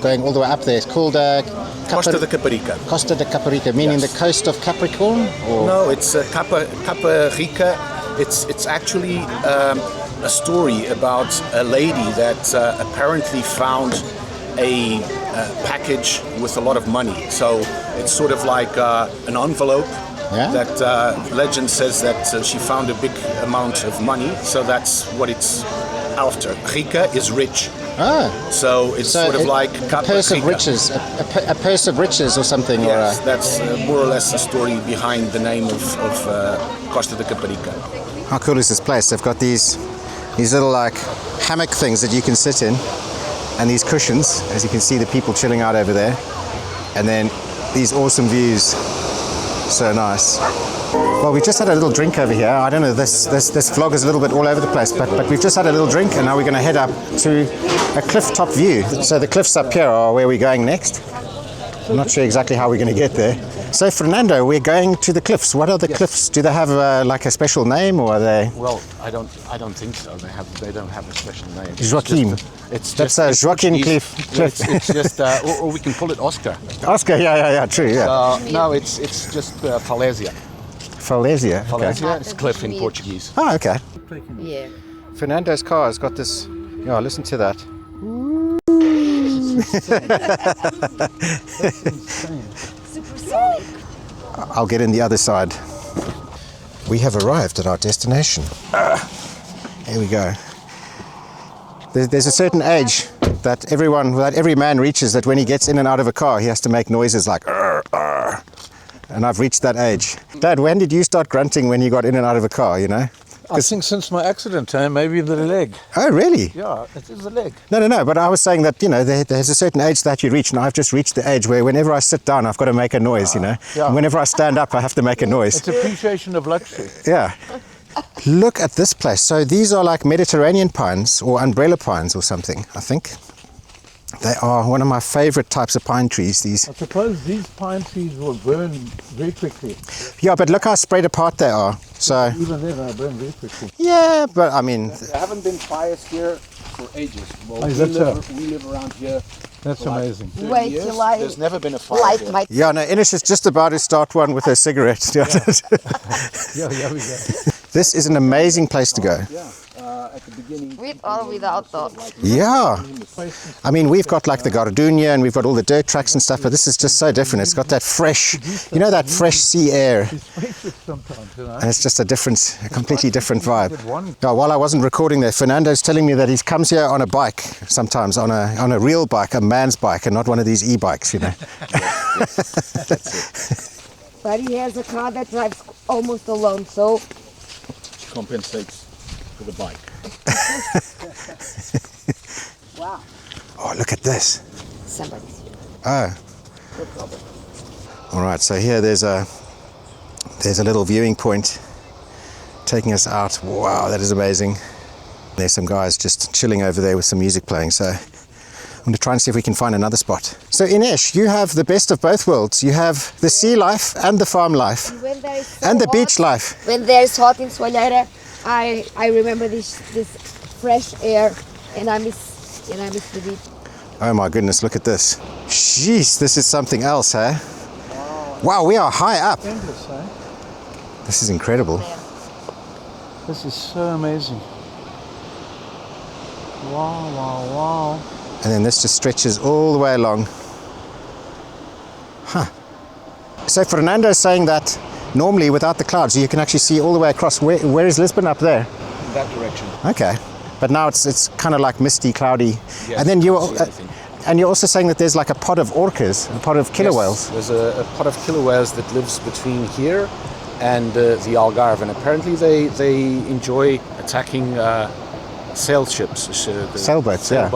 going all the way up there. It's called Costa de Caparica. Costa de Caparica, meaning Yes. the coast of Capricorn? Or? No, it's Caparica. It's actually a story about a lady that apparently found a package with a lot of money. So it's sort of like an envelope. Yeah? That legend says that she found a big amount of money. So that's what it's after. Rica is rich. Ah, So it's sort of like a purse of Caparica. riches, a purse of riches or something. Yes, or that's more or less the story behind the name of Costa de Caparica. How cool is this place? They've got these little like hammock things that you can sit in, and these cushions, as you can see the people chilling out over there, and then these awesome views. So nice. Well, we just had a little drink over here. I don't know, this vlog is a little bit all over the place, but we've just had a little drink and now we're going to head up to a cliff top view. So the cliffs up here are where we're going next. I'm not sure exactly how we're going to get there. So Fernando, we're going to the cliffs. What are the cliffs? Do they have like a special name, or are they? Well, I don't think so. They don't have a special name. Joaquim. That's a Joaquim Cliff. It's just, or we can call it Oscar. Oscar, yeah, true, yeah. No, it's just Falésia. Falésia. Okay. Falésia is cliff in Portuguese. Oh, okay. Yeah. Fernando's car has got this. Yeah, listen to that. Supersonic. I'll get in the other side. We have arrived at our destination. Here we go. There's a certain age that every man reaches, that when he gets in and out of a car, he has to make noises like "Arr, arr." And I've reached that age. Dad, when did you start grunting when you got in and out of a car, you know? I think since my accident, maybe the leg. Oh, really? Yeah, it is the leg. No, but I was saying that, you know, there's a certain age that you reach, and I've just reached the age where whenever I sit down, I've got to make a noise, you know? Yeah. And whenever I stand up, I have to make a noise. It's appreciation of luxury. Yeah. Look at this place. So these are like Mediterranean pines or umbrella pines or something, I think. They are one of my favorite types of pine trees, these. I suppose these pine trees will burn very quickly. Yeah, but look how spread apart they are. So, Even then, they burn very quickly. yeah, but I mean, There haven't been fires here for ages. Well, Is that so? we live around here. That's amazing. Wait till I There's never been a fire light here. my. yeah, no, Inish is just about to start one with a cigarette. Yeah, we go. This is an amazing place to go. At the beginning. With or without dogs. Yeah. I mean, we've got like the Gardenia and we've got all the dirt tracks and stuff, but this is just so different. It's got that fresh, you know, that fresh sea air. Sometimes, you know. And it's just a completely different vibe. Yeah, while I wasn't recording there, Fernando's telling me that he comes here on a bike sometimes, on a real bike, a man's bike, and not one of these e-bikes, you know. But he has a car that drives almost alone, so Compensates for the bike. wow. Oh, look at this. Somebody's here. Oh. All right, so here there's a little viewing point taking us out. Wow, that is amazing. There's some guys just chilling over there with some music playing, so I'm going to try and see if we can find another spot. So Ines, you have the best of both worlds. You have the sea life and the farm life and the beach life. When there's hot in Soalheira, I remember this fresh air, and I miss the beach. Oh my goodness, look at this. Jeez, this is something else, eh? Wow, we are high up. This is incredible. This is so amazing. Wow, wow, wow. And then this just stretches all the way along. Huh. So Fernando's saying that normally without the clouds you can actually see all the way across. Where is Lisbon? Up there? In that direction. Okay. But now it's kind of like misty, cloudy. Yes, and then you're also saying that there's like a pod of orcas, a pod of killer whales. There's a pod of killer whales that lives between here and the Algarve, and apparently they enjoy attacking sail ships, Sailboats that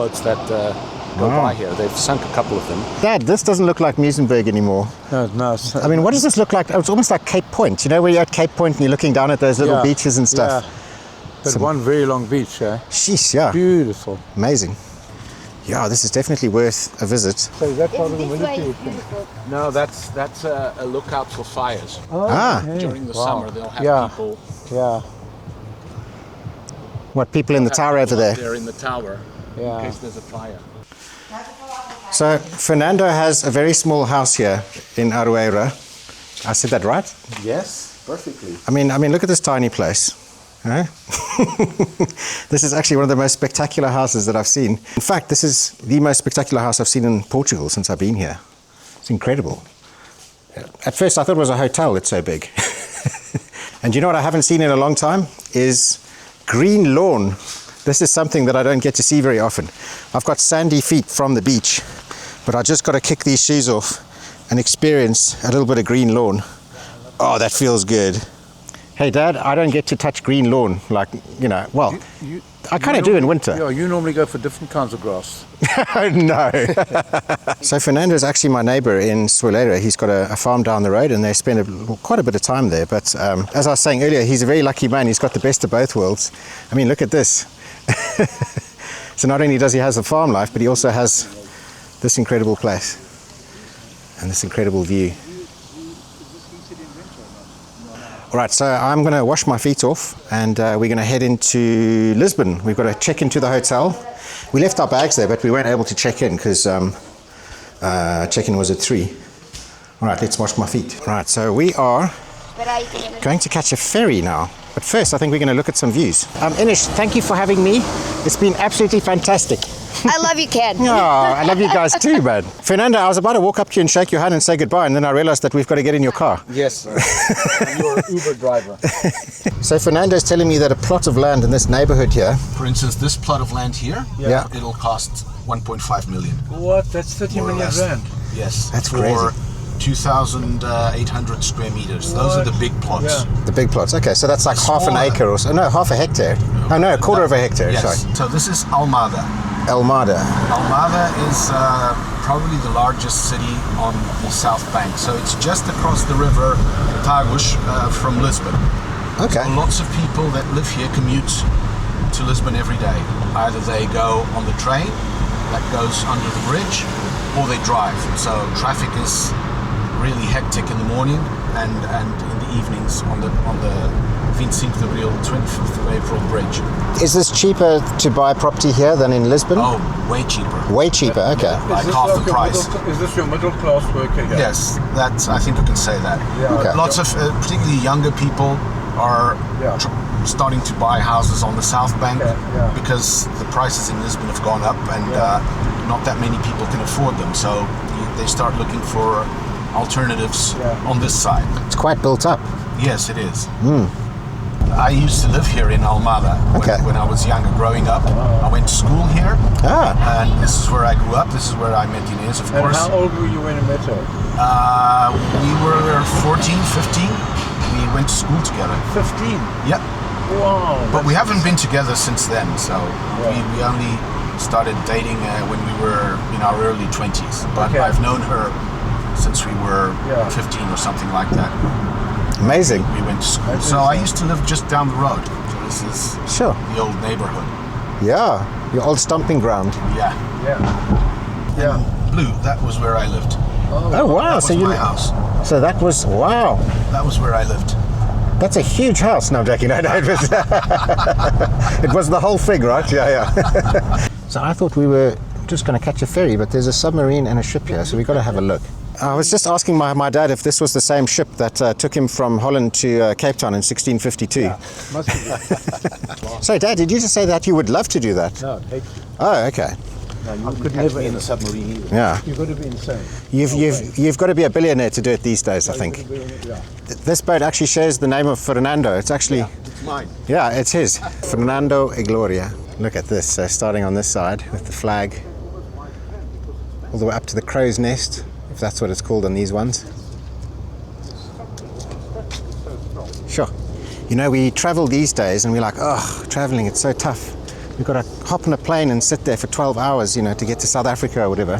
go by here. They've sunk a couple of them. Dad, this doesn't look like Muizenberg anymore. No, it's nice. I mean, what does this look like? It's almost like Cape Point. You know, where you're at Cape Point and you're looking down at those little beaches and stuff. Yeah. But one very long beach, eh? Sheesh, yeah. Beautiful. Amazing. Yeah, this is definitely worth a visit. So is that part of the military? No, that's a lookout for fires. Okay. During the summer, they'll have people. Yeah. What, people in the tower over there? They're in the tower in Yeah. case there's a fire. So Fernando has a very small house here in Aroeira. I said that right? Yes, perfectly. I mean, look at this tiny place. Huh? This is actually one of the most spectacular houses that I've seen. In fact, this is the most spectacular house I've seen in Portugal since I've been here. It's incredible. At first I thought it was a hotel, it's so big. And you know what I haven't seen in a long time? Is green lawn. This is something that I don't get to see very often. I've got sandy feet from the beach, but I just got to kick these shoes off and experience a little bit of green lawn. Oh, that feels good. Hey Dad, I don't get to touch green lawn, like, you know, well, I kind of do in winter. Yeah, you normally go for different kinds of grass. No. So Fernando's actually my neighbor in Soalheira. He's got a farm down the road and they spend quite a bit of time there. But as I was saying earlier, he's a very lucky man. He's got the best of both worlds. I mean, look at this. So not only does he have the farm life, but he also has this incredible place and this incredible view. All right, so I'm going to wash my feet off and we're going to head into Lisbon. We've got to check into the hotel. We left our bags there, but we weren't able to check in because check-in was at 3. All right, let's wash my feet. All right, so we are going to catch a ferry now. But first, I think we're going to look at some views. Ines, thank you for having me. It's been absolutely fantastic. I love you, Ken. Oh, I love you guys too, man. Fernando, I was about to walk up to you and shake your hand and say goodbye, and then I realized that we've got to get in your car. Yes, I'm your Uber driver. So Fernando's telling me that a plot of land in this neighborhood here. For instance, this plot of land here, Yeah. it'll cost 1.5 million. What? That's 30 More or million less. rand. Yes, That's for crazy. 2,800 square meters. Those are the big plots. Yeah. The big plots. Okay, so that's like half an Smaller. acre or so. No, half a hectare. Oh no, a quarter of a hectare. Yes. Sorry. So this is Almada. Almada. Almada is probably the largest city on the south bank. So it's just across the river Tagus from Lisbon. Okay. So lots of people that live here commute to Lisbon every day. Either they go on the train that goes under the bridge, or they drive. So traffic is really hectic in the morning and in the evenings on the 25th of April, 25th of April bridge. Is this cheaper to buy property here than in Lisbon? Oh, way cheaper. Way cheaper. Okay. Like half the price. Is this your middle class worker here? Yes, that's. I think you can say that. Yeah. Okay. Lots of, particularly younger people, are Yeah. starting to buy houses on the South Bank Yeah. because the prices in Lisbon have gone up and not that many people can afford them. So they start looking for alternatives on this side. It's quite built up. Yes, it is. I used to live here in Almada when I was younger, growing up. I went to school here, and this is where I grew up. This is where I met Inez, of And course. how old were you when you met her? We were 14, 15. We went to school together. 15? Yeah. Wow. But we haven't been together since then, so we only started dating when we were in our early 20s. But Okay. I've known her since we were 15 or something like that. Amazing. We went to school. So I used to live just down the road. So this is Sure. the old neighborhood. Yeah, your old stomping ground. Yeah. Blue, that was where I lived. Oh wow! That was my house. So that was wow. That was where I lived. That's a huge house. No, I'm joking. No, it was. It was the whole thing, right? Yeah. So I thought we were just going to catch a ferry, but there's a submarine and a ship here, so we got to have a look. I was just asking my dad if this was the same ship that took him from Holland to Cape Town in 1652. Yeah, must be. So, Dad, did you just say that you would love to do that? No, hate. Oh, okay. No, you could never be in a submarine either. Yeah. You've got to be insane. You've got to be a billionaire to do it these days, I think. This boat actually shares the name of Fernando. It's actually... It's mine. Yeah, it's his. Fernando e Gloria. Look at this. So starting on this side with the flag all the way up to the crow's nest, if that's what it's called on these ones. Sure. You know, we travel these days and we're like, oh, traveling, it's so tough. We've got to hop on a plane and sit there for 12 hours, you know, to get to South Africa or whatever.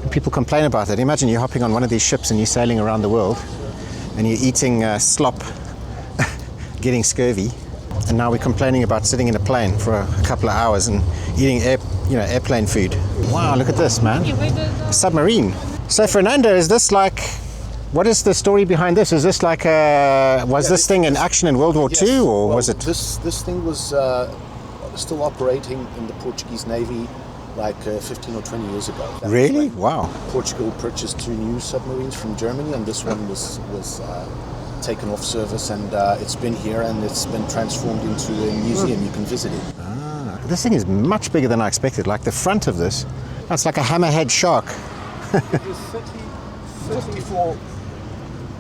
And people complain about that. Imagine you're hopping on one of these ships and you're sailing around the world and you're eating slop, getting scurvy. And now we're complaining about sitting in a plane for a couple of hours and eating airplane food. Wow, look at this, man. A submarine. So Fernando, is this like, what is the story behind this? Is this like this thing in action in World War II, or was it? This thing was still operating in the Portuguese Navy like 15 or 20 years ago. Really? Wow. Portugal purchased 2 new submarines from Germany, and this one was taken off service, and it's been here and it's been transformed into a museum. You can visit it. This thing is much bigger than I expected. Like the front of this, that's like a hammerhead shark. It is 54.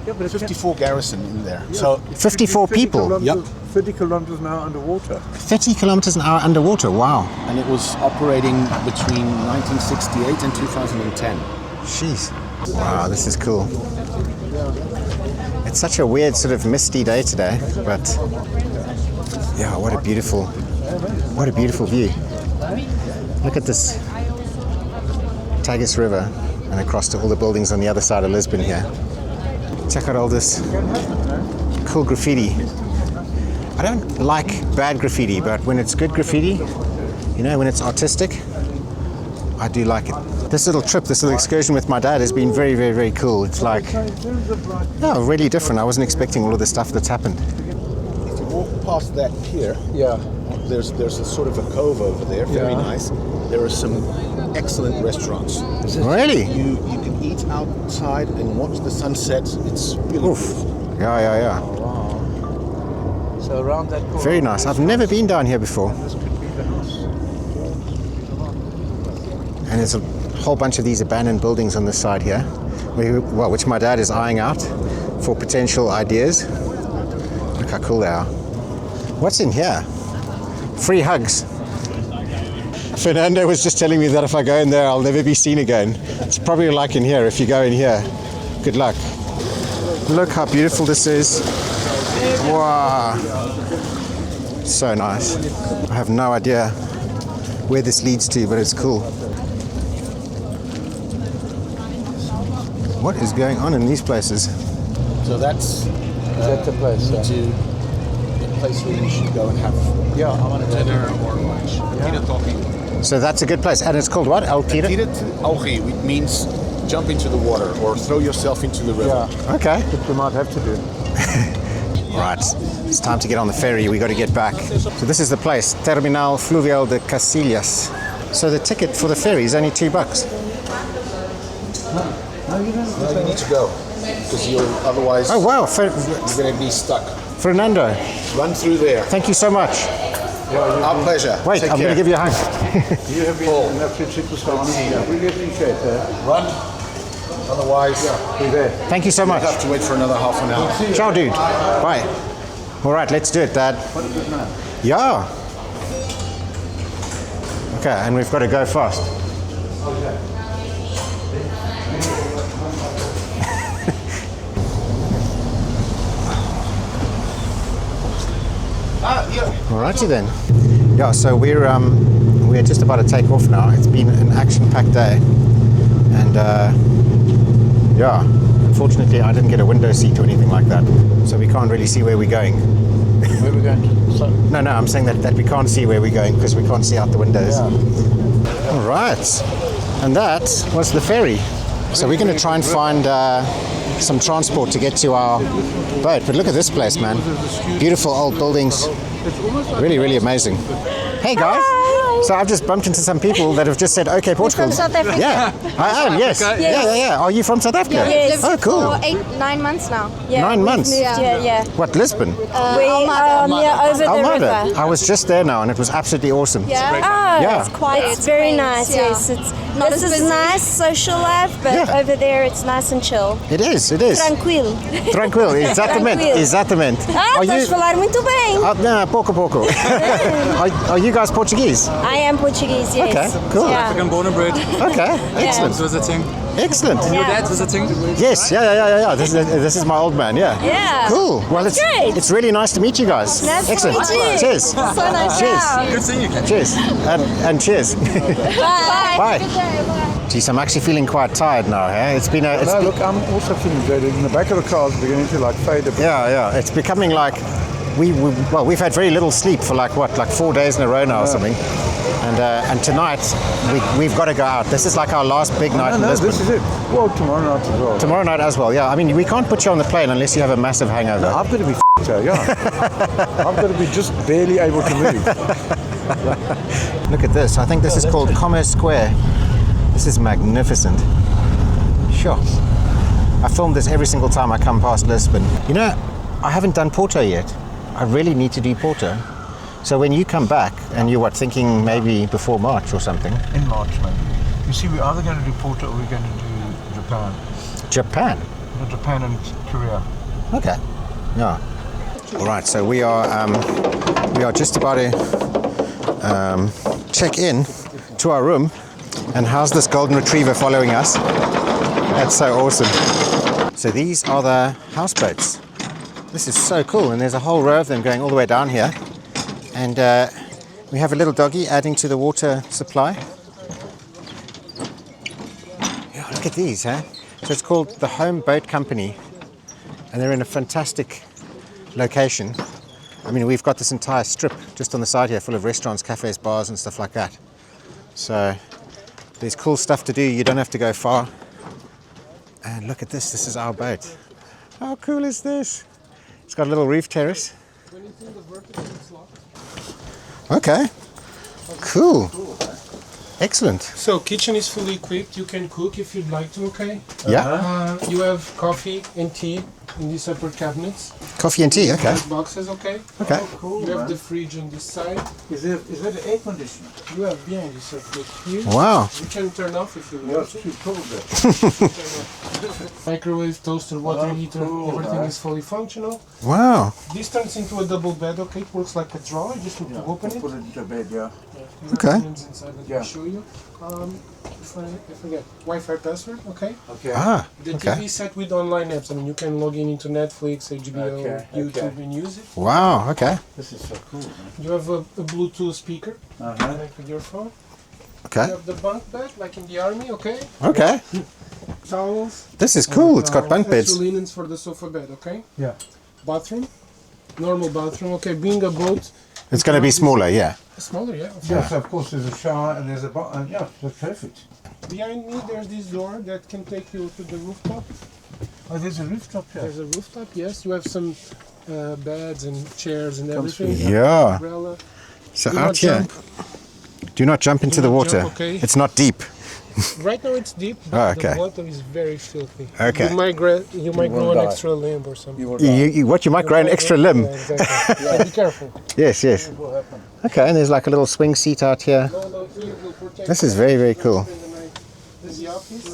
Yeah, but 54 garrison in there. Yeah. So 54 people. Yep. 30 kilometers an hour underwater. 30 kilometers an hour underwater. Wow. And it was operating between 1968 and 2010. Jeez. Wow, this is cool. It's such a weird sort of misty day today, but yeah, what a beautiful view. Look at this Tagus River and across to all the buildings on the other side of Lisbon here. Check out all this cool graffiti. I don't like bad graffiti, but when it's good graffiti, you know, when it's artistic, I do like it. This little trip, this little excursion with my dad has been very, very, very cool. It's like, yeah, really different. I wasn't expecting all of the stuff that's happened. If you walk past that pier, Yeah. there's a sort of a cove over there, very Yeah. nice. There are some excellent restaurants. Really? You can eat outside and watch the sunset. It's really Oof. Yeah. So around that corner. Very nice. I've never been down here before. This could be the house. And there's a whole bunch of these abandoned buildings on this side here, which my dad is eyeing out for potential ideas. Look how cool they are. What's in here? Free hugs. Fernando was just telling me that if I go in there, I'll never be seen again. It's probably like in here. If you go in here, good luck. Look how beautiful this is. Wow. So nice. I have no idea where this leads to, but it's cool. What is going on in these places? So that's the place? the place where you should go and have dinner or lunch. Tira talking. So that's a good place. And it's called what? El Tira? Tira Algi, which means jump into the water or throw yourself into the river. Yeah, Okay. which you might have to do. Right. It's time to get on the ferry. We got to get back. So this is the place, Terminal Fluvial de Casillas. So the ticket for the ferry is only $2. No, you need to go because you'll otherwise Oh wow, you're going to be stuck. Fernando, Run through there. thank you so much. Our pleasure. Wait, Take I'm going to care. give you a hug. You have been an absolute superstar. I really appreciate that. Run. Otherwise, Be there. Thank you so much. you'll have to wait for another half an hour. Ciao, dude. Bye. All right, let's do it, Dad. Yeah. Okay, and we've got to go fast. Alrighty then. Yeah, so we're just about to take off now. It's been an action-packed day, and unfortunately I didn't get a window seat or anything like that, so we can't really see where we're going. Where we're going to? So, No, I'm saying that we can't see where we're going because we can't see out the windows. All right. And that was the ferry. So we're going to try and find some transport to get to our boat. But look at this place, man. Beautiful old buildings. Really, really amazing. Hey, guys. So I've just bumped into some people that have just said, "Okay, Portugal." From South Africa. Yeah, I am. Yes. Yeah. Are you from South Africa? Yes. Oh, cool. For 9 months now. 9 months. Yeah. What, Lisbon? We are over the Almada. river. I was just there now, and it was absolutely awesome. Yeah. It's very nice, yes. This is nice social life, but over there it's nice and chill. It is. Tranquilo. Tranquilo, exatamente. Estás a falar muito bem. No, pouco. Are you guys Portuguese? I am Portuguese, yes. Okay, cool. Yeah. I'm born and bred. Okay, excellent. Visiting. Excellent. Your dad's visiting? Yes, yeah. This is my old man, yeah. Yeah. Cool. Well, great. it's really nice to meet you guys. Nice to Excellent. meet you. Cheers. So nice. Cheers. Good seeing you, Ken. Cheers. And cheers. Bye. Bye. Geez, I'm actually feeling quite tired now. It's been a. no, look, I'm also feeling jaded. In the back of the car is beginning to like fade a bit. Yeah. It's becoming like we've had very little sleep for like 4 days in a row now or something. And tonight we've got to go out. This is like our last big night in Lisbon. This is it. Well, tomorrow night as well. Tomorrow night as well. Yeah. I mean, we can't put you on the plane unless you have a massive hangover. I've got to be yeah. I've got to be just barely able to move. Look at this. I think this is called Commerce Square. This is magnificent. Sure. I film this every single time I come past Lisbon. You know, I haven't done Porto yet. I really need to do Porto. So when you come back and you're thinking maybe before March or something? In March, maybe. You see, we're either going to do Porto or we're going to do Japan. Japan? Japan and Korea. Okay. Yeah. All right. So we are just about to check in to our room. And how's this golden retriever following us? That's so awesome. So these are the houseboats. This is so cool, and there's a whole row of them going all the way down here. And we have a little doggy adding to the water supply. Yeah, look at these, huh? So it's called the Home Boat Company, and they're in a fantastic location. I mean, we've got this entire strip just on the side here full of restaurants, cafes, bars and stuff like that. So there's cool stuff to do. You don't have to go far. And look at this. This is our boat. How cool is this? It's got a little roof terrace. Okay. Cool. Excellent. So kitchen is fully equipped. You can cook if you'd like to. Okay. Yeah. You have coffee and tea in these separate cabinets. Coffee and tea. Okay. Boxes. Okay. Okay. Cool. You have the fridge on this side. Is that an air conditioner? You have behind you separate here. Wow. You can turn off if you want to. Too cold there. Microwave, toaster, water heater. Everything is fully functional. Wow. This turns into a double bed. Okay. It works like a drawer. You just need to open it. Put it into bed, yeah. You have Okay. linens inside that I'll show you. I forget. Wi-Fi password. Okay. Okay. Ah. The Okay. TV is set with online apps. I mean, you can log into Netflix, HBO, YouTube, and use it. Wow. Okay. This is so cool, man. You have a Bluetooth speaker connect with your phone. Okay. You have the bunk bed, like in the army. Okay. Okay. Towels. This is cool. It's got bunk beds. Extra linens for the sofa bed. Okay. Yeah. Bathroom. Normal bathroom. Okay. Being a boat. It's going to be smaller. Yeah. Smaller, yeah. Yes, of course, there's a shower and there's a yeah, that's perfect. Behind me, there's this door that can take you to the rooftop. Oh, there's a rooftop here. There's a rooftop. Yes. You have some beds and chairs and everything. Yeah. Umbrella. So Do out not here. jump. Do not jump into Do the not water. jump, okay. It's not deep. Right now it's deep, but Oh, okay. the water is very filthy. Okay. You might grow will an die. extra limb or something. You might grow an extra limb. Yeah, exactly. So be careful. Yes. Okay. And there's like a little swing seat out here. This is very, very cool. This is the office.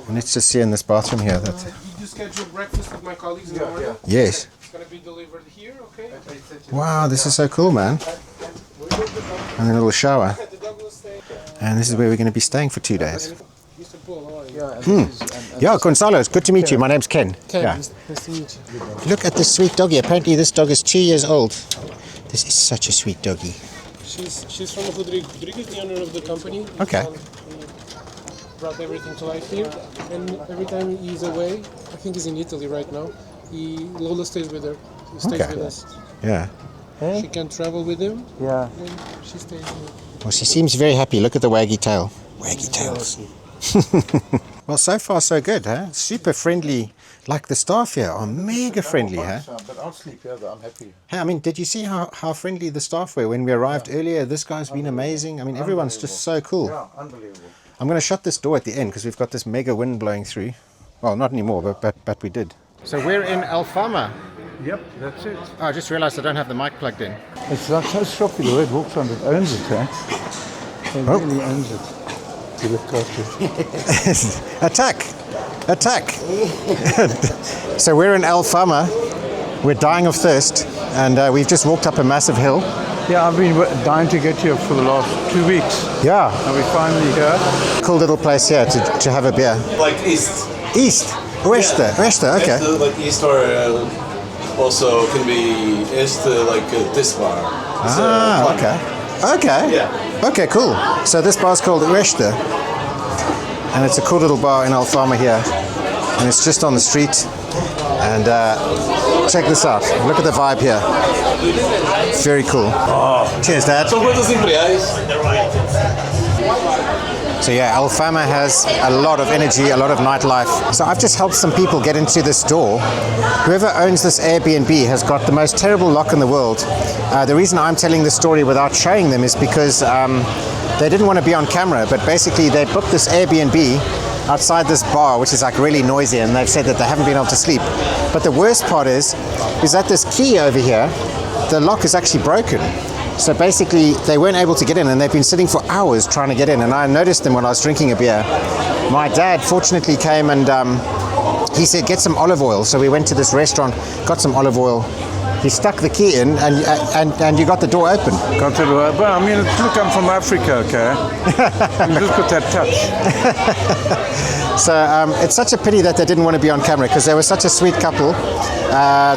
And let's just see in this bathroom here. You do schedule breakfast with my colleagues in the morning. Yes. It's going to be delivered here, okay? Wow, this is so cool, man. And a little shower. The dog will stay. And this is where we're going to be staying for 2 days. Mr. Paul, how are you? Yeah, Gonzalo, it's good to meet you. My name's Ken. Ken, Yeah. nice to meet you. Look at this sweet doggy. Apparently this dog is 2 years old. This is such a sweet doggy. She's from Rodrigo. Rodrigo is the owner of the company. Okay. He brought everything to life here. And every time he's away, I think he's in Italy right now, Lola stays with her. He stays Okay. with us. Yeah. Eh? She can travel with him. Yeah. Then she stays here. Well, she seems very happy. Look at the waggy tail. Waggy tails. Well, so far so good, huh? Super friendly. Like the staff here are mega friendly, huh? But I'll sleep here, though. I'm happy. Hey, I mean, did you see how friendly the staff were when we arrived earlier? This guy's been amazing. I mean, everyone's just so cool. Yeah, unbelievable. I'm going to shut this door at the end because we've got this mega wind blowing through. Well, not anymore, but we did. So we're in Alfama. Yep, that's it. Oh, I just realized I don't have the mic plugged in. It's like so shoppy the way it walks around. It owns it, eh? It really owns it. You look after. Attack! Attack! So we're in Alfama. We're dying of thirst, and we've just walked up a massive hill. Yeah, I've been dying to get here for the last 2 weeks. Yeah. And we're finally here. Cool little place here to have a beer. Like east. East? Wester? Wester, okay. East, like east or also can be east like this bar. It's, Okay. Okay. Yeah. Okay, cool. So this bar's called Wester. And it's a cool little bar in Alfama here. And it's just on the street. And check this out. Look at the vibe here. Very cool. Cheers, Dad. São coisas imperiais. So yeah, Alfama has a lot of energy, a lot of nightlife. So I've just helped some people get into this door. Whoever owns this Airbnb has got the most terrible lock in the world. The reason I'm telling this story without showing them is because they didn't want to be on camera, but basically they booked this Airbnb outside this bar, which is like really noisy, and they've said that they haven't been able to sleep. But the worst part is that this key over here, the lock is actually broken. So basically they weren't able to get in, and they've been sitting for hours trying to get in, and I noticed them when I was drinking a beer. My dad fortunately came and he said get some olive oil. So we went to this restaurant, got some olive oil. He stuck the key in, and you got the door open. Got the door open. I mean, look, I'm from Africa, okay? You just got that touch. So it's such a pity that they didn't want to be on camera, because they were such a sweet couple.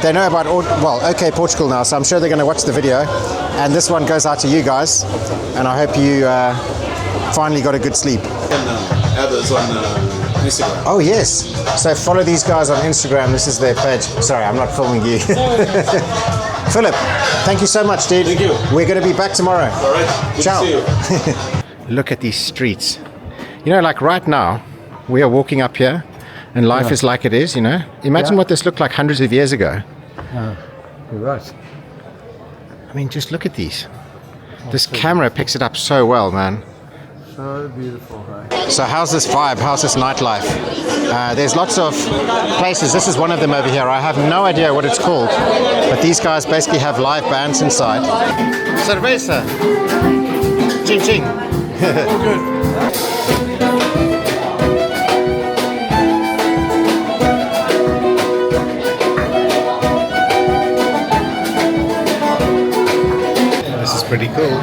They know about OKportugal now, so I'm sure they're going to watch the video. And this one goes out to you guys, and I hope you finally got a good sleep. And others on Instagram. Oh yes, so follow these guys on Instagram. This is their page. Sorry, I'm not filming you. Philip, thank you so much, dude. Thank you. We're going to be back tomorrow. All right. Good Ciao. to see you. Look at these streets. You know, like right now, we are walking up here, and life is like it is, you know. Imagine what this looked like hundreds of years ago. You're right. I mean, just look at these. This camera picks it up so well, man. So beautiful, right? So how's this vibe? How's this nightlife? There's lots of places. This is one of them over here. I have no idea what it's called, but these guys basically have live bands inside. Cerveza. Ching ching. Good. This is pretty cool.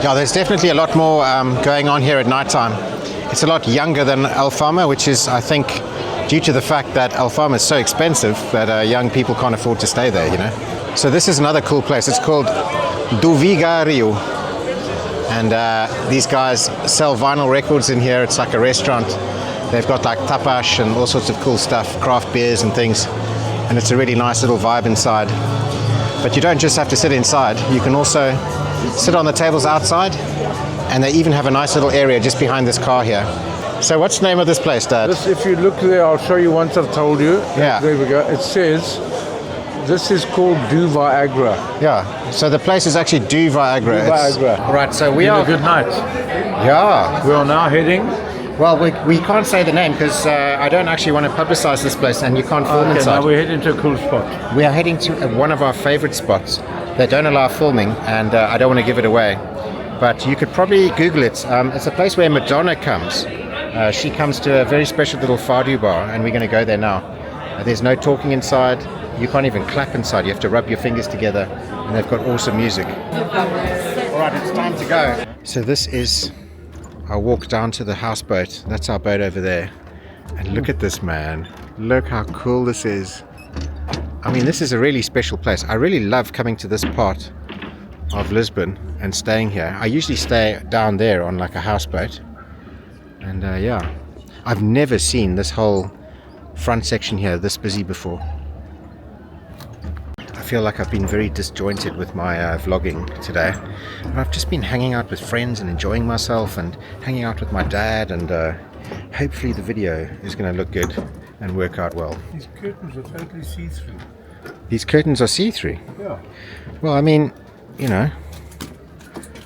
Yeah, there's definitely a lot more going on here at night time. It's a lot younger than Alfama, which is, I think, due to the fact that Alfama is so expensive that young people can't afford to stay there, you know. So this is another cool place. It's called Duvigario. And these guys sell vinyl records in here. It's like a restaurant. They've got like tapas and all sorts of cool stuff, craft beers and things. And it's a really nice little vibe inside. But you don't just have to sit inside. You can also sit on the tables outside, and they even have a nice little area just behind this car here. So what's the name of this place, Dad? This, if you look there, I'll show you once I've told you. Yeah. There we go. It says, this is called Do Viagra. Yeah, so the place is actually Do Viagra. Viagra. Right, so we Been are... a good night. Yeah. We are now heading. Well, we can't say the name because I don't actually want to publicize this place, and you can't film inside. Now we're heading to a cool spot. We are heading to one of our favorite spots. They don't allow filming, and I don't want to give it away. but you could probably Google it. It's a place where Madonna comes. She comes to a very special little fado bar, and we're going to go there now. There's no talking inside. You can't even clap inside. You have to rub your fingers together, and they've got awesome music. All right, it's time to go. So this is our walk down to the houseboat. That's our boat over there. And look at this, man. Look how cool this is. I mean, this is a really special place. I really love coming to this part of Lisbon and staying here. I usually stay down there on like a houseboat. And yeah, I've never seen this whole front section here this busy before. I feel like I've been very disjointed with my vlogging today. And I've just been hanging out with friends and enjoying myself and hanging out with my dad, and hopefully the video is going to look good and work out well. These curtains are totally see-through. These curtains are see-through? Yeah. Well, I mean, you know,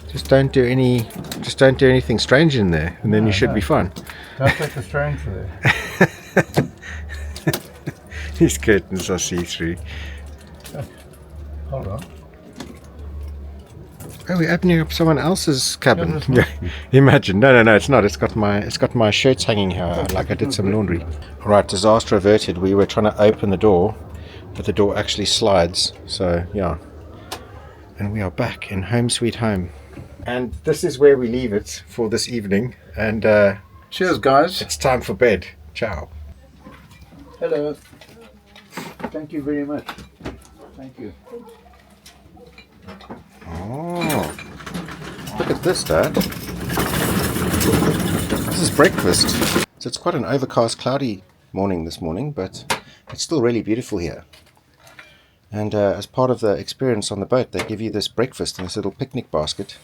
just don't do anything strange in there, and then you should be fine. Don't take the stranger there. These curtains are see-through. Hold on. Oh, we're opening up someone else's cabin. Yeah, imagine. No, it's not. It's got my shirts hanging here, like I did some laundry. All right, disaster averted. We were trying to open the door, but the door actually slides. So yeah, and we are back in home sweet home. And this is where we leave it for this evening. And cheers, guys. It's time for bed. Ciao. Hello. Thank you very much. Thank you. Oh, look at this, Dad. This is breakfast. So it's quite an overcast, cloudy morning this morning, but it's still really beautiful here. And as part of the experience on the boat, they give you this breakfast in this little picnic basket.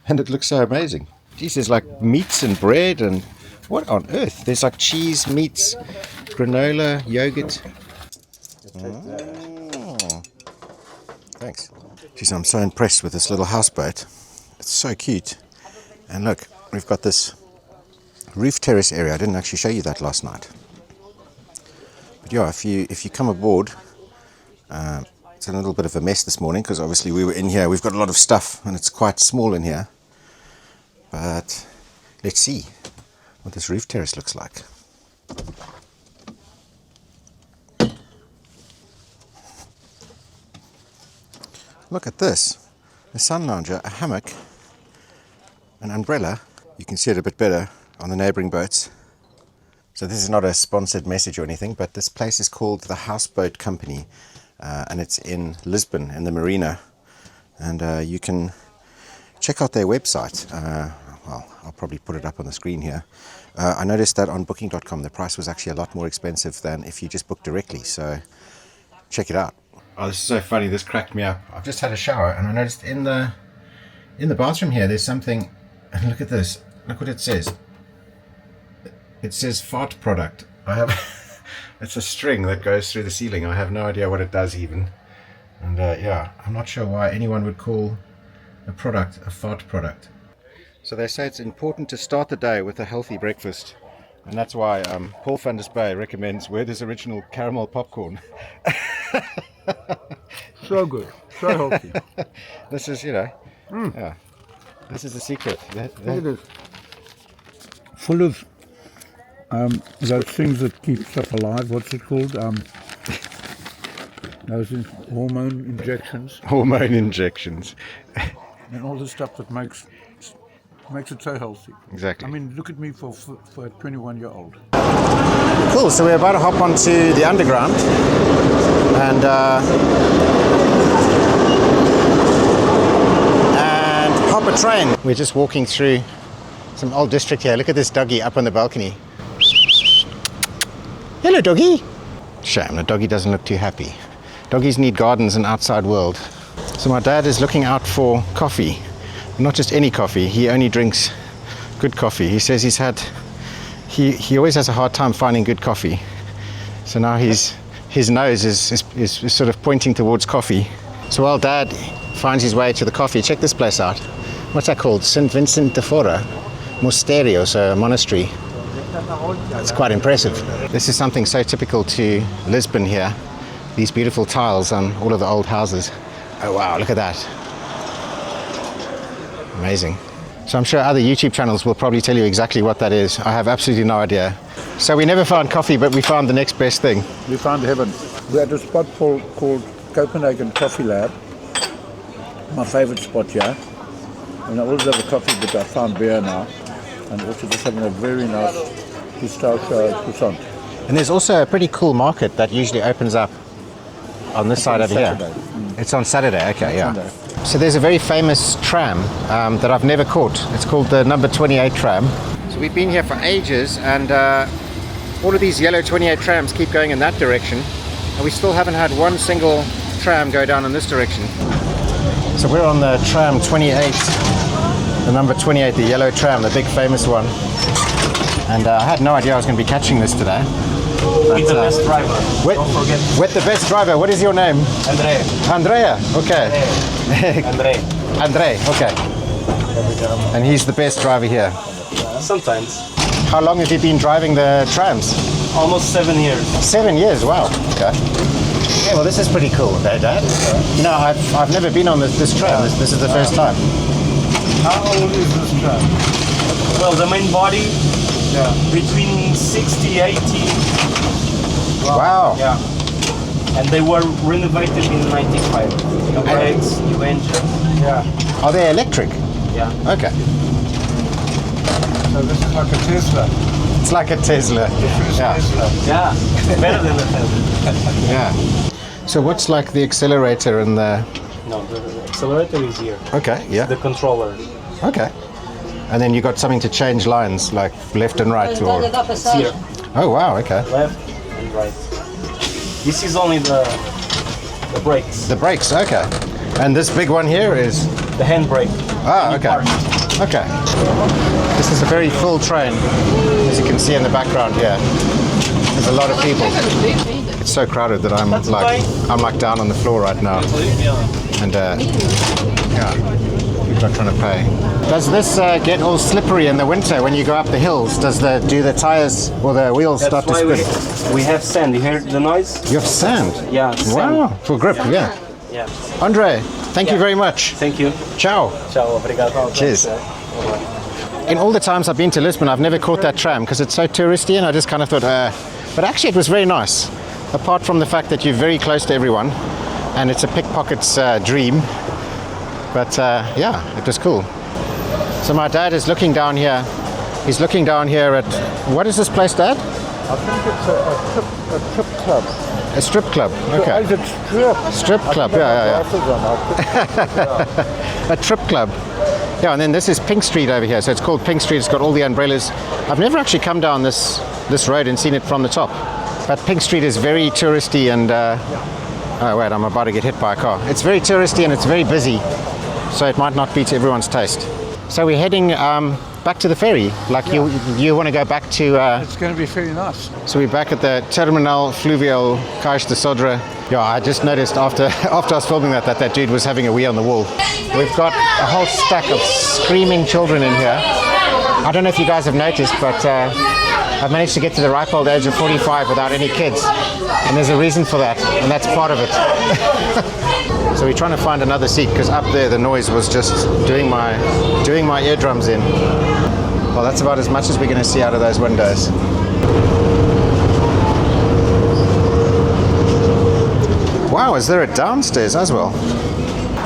And it looks so amazing. Geez, there's like meats and bread and what on earth? There's like cheese, meats, granola, yogurt. Oh. Thanks. Geez, I'm so impressed with this little houseboat. It's so cute. And look, we've got this roof terrace area. I didn't actually show you that last night. But yeah, if you come aboard, it's a little bit of a mess this morning because obviously we were in here. We've got a lot of stuff and it's quite small in here. But let's see what this roof terrace looks like. Look at this. A sun lounger, a hammock, an umbrella. You can see it a bit better on the neighboring boats. So this is not a sponsored message or anything, but this place is called the Houseboat Company, and it's in Lisbon, in the marina. And you can check out their website. Well, I'll probably put it up on the screen here. I noticed that on booking.com the price was actually a lot more expensive than if you just book directly, so check it out. Oh, this is so funny. This cracked me up. I've just had a shower and I noticed in the bathroom here there's something, and look at this. Look what it says. It says fart product. It's a string that goes through the ceiling. I have no idea what it does even. And yeah, I'm not sure why anyone would call a product a fart product. So they say it's important to start the day with a healthy breakfast. And that's why Paul van der Spey recommends Werther's Original Caramel Popcorn. So good, so healthy. This is, yeah, this is the secret. Look at this. Full of those things that keep stuff alive. What's it called? Those hormone injections. Hormone injections. And all the stuff that makes it so healthy. Exactly. I mean, look at me for a 21-year-old. Cool, so we're about to hop onto the underground and hop a train. We're just walking through some old district here. Look at this doggy up on the balcony. Hello, doggy. Shame, the doggy doesn't look too happy. Doggies need gardens and outside world. So my dad is looking out for coffee. Not just any coffee, he only drinks good coffee. He says he always has a hard time finding good coffee. So now his nose is sort of pointing towards coffee. So while Dad finds his way to the coffee, check this place out. What's that called? St. Vincent de Fora Monastery, so a monastery. It's quite impressive. This is something so typical to Lisbon here. These beautiful tiles on all of the old houses. Oh wow, look at that. Amazing. So I'm sure other YouTube channels will probably tell you exactly what that is. I have absolutely no idea. So we never found coffee, but we found the next best thing. We found heaven. We're at a spot called Copenhagen Coffee Lab. My favorite spot here. And I always have a coffee, but I found beer now. And also just having a very nice pistachio croissant. And there's also a pretty cool market that usually opens up on this side over here. It's on Saturday, okay, yeah. Sunday. So there's a very famous tram that I've never caught. It's called the number 28 tram. So we've been here for ages, and all of these yellow 28 trams keep going in that direction, and we still haven't had one single tram go down in this direction. So we're on the tram 28, the number 28, the yellow tram, the big famous one. And I had no idea I was going to be catching this today. With the best driver. Don't forget. With the best driver. What is your name? Andrea. Andrea. Okay. Andre. Okay. And he's the best driver here. Sometimes. How long have you been driving the trams? Almost 7 years. 7 years. Wow. Okay. Yeah. Well, this is pretty cool, eh, Dad? You know, I've never been on this tram. This is the first time. How old is this tram? Well, the main body. Yeah. Between 60, 80. Wow. Yeah. And they were renovated in 95. New brakes, new engine. Yeah. Are they electric? Yeah. Okay. So this is like a Tesla. It's like a Tesla. Yeah. Yeah. Better than the Tesla. Yeah. So what's like the accelerator and the... No, the accelerator is here. Okay, yeah. The controller. Okay. And then you got something to change lines, like left and right, or... It's here. Oh, wow, okay. Left and right. This is only the brakes. The brakes, okay. And this big one here is... The handbrake. Ah, okay. Okay. This is a very full train, as you can see in the background here. There's a lot of people. It's so crowded that I'm like down on the floor right now. And yeah, people are trying to pay. Does this get all slippery in the winter when you go up the hills? Do the tires or the wheels start to spin? We have sand. You hear the noise? You have sand? Yeah. Sand. Wow, for grip, yeah. Yeah. Andre, thank you very much. Thank you. Ciao. Ciao, obrigado. Cheers. In all the times I've been to Lisbon, I've never caught that tram because it's so touristy, and I just kind of thought, but actually it was very nice. Apart from the fact that you're very close to everyone, and it's a pickpocket's dream. But yeah, it was cool. So my dad is looking down here. He's looking down here at, what is this place, Dad? I think it's a trip club. A strip club, okay. Is it strip? Strip club, yeah. A trip club. Yeah, and then this is Pink Street over here. So it's called Pink Street. It's got all the umbrellas. I've never actually come down this road and seen it from the top. But Pink Street is very touristy and... oh, wait, I'm about to get hit by a car. It's very touristy and it's very busy. So it might not be to everyone's taste. So we're heading back to the ferry. Like you want to go back to... It's going to be very nice. So we're back at the Terminal Fluvial Cais de Sodré. Yeah, I just noticed after I was filming that dude was having a wee on the wall. We've got a whole stack of screaming children in here. I don't know if you guys have noticed, but I've managed to get to the ripe old age of 45 without any kids. And there's a reason for that, and that's part of it. So we're trying to find another seat because up there the noise was just doing my eardrums in. Well, that's about as much as we're going to see out of those windows. Wow, is there a downstairs as well?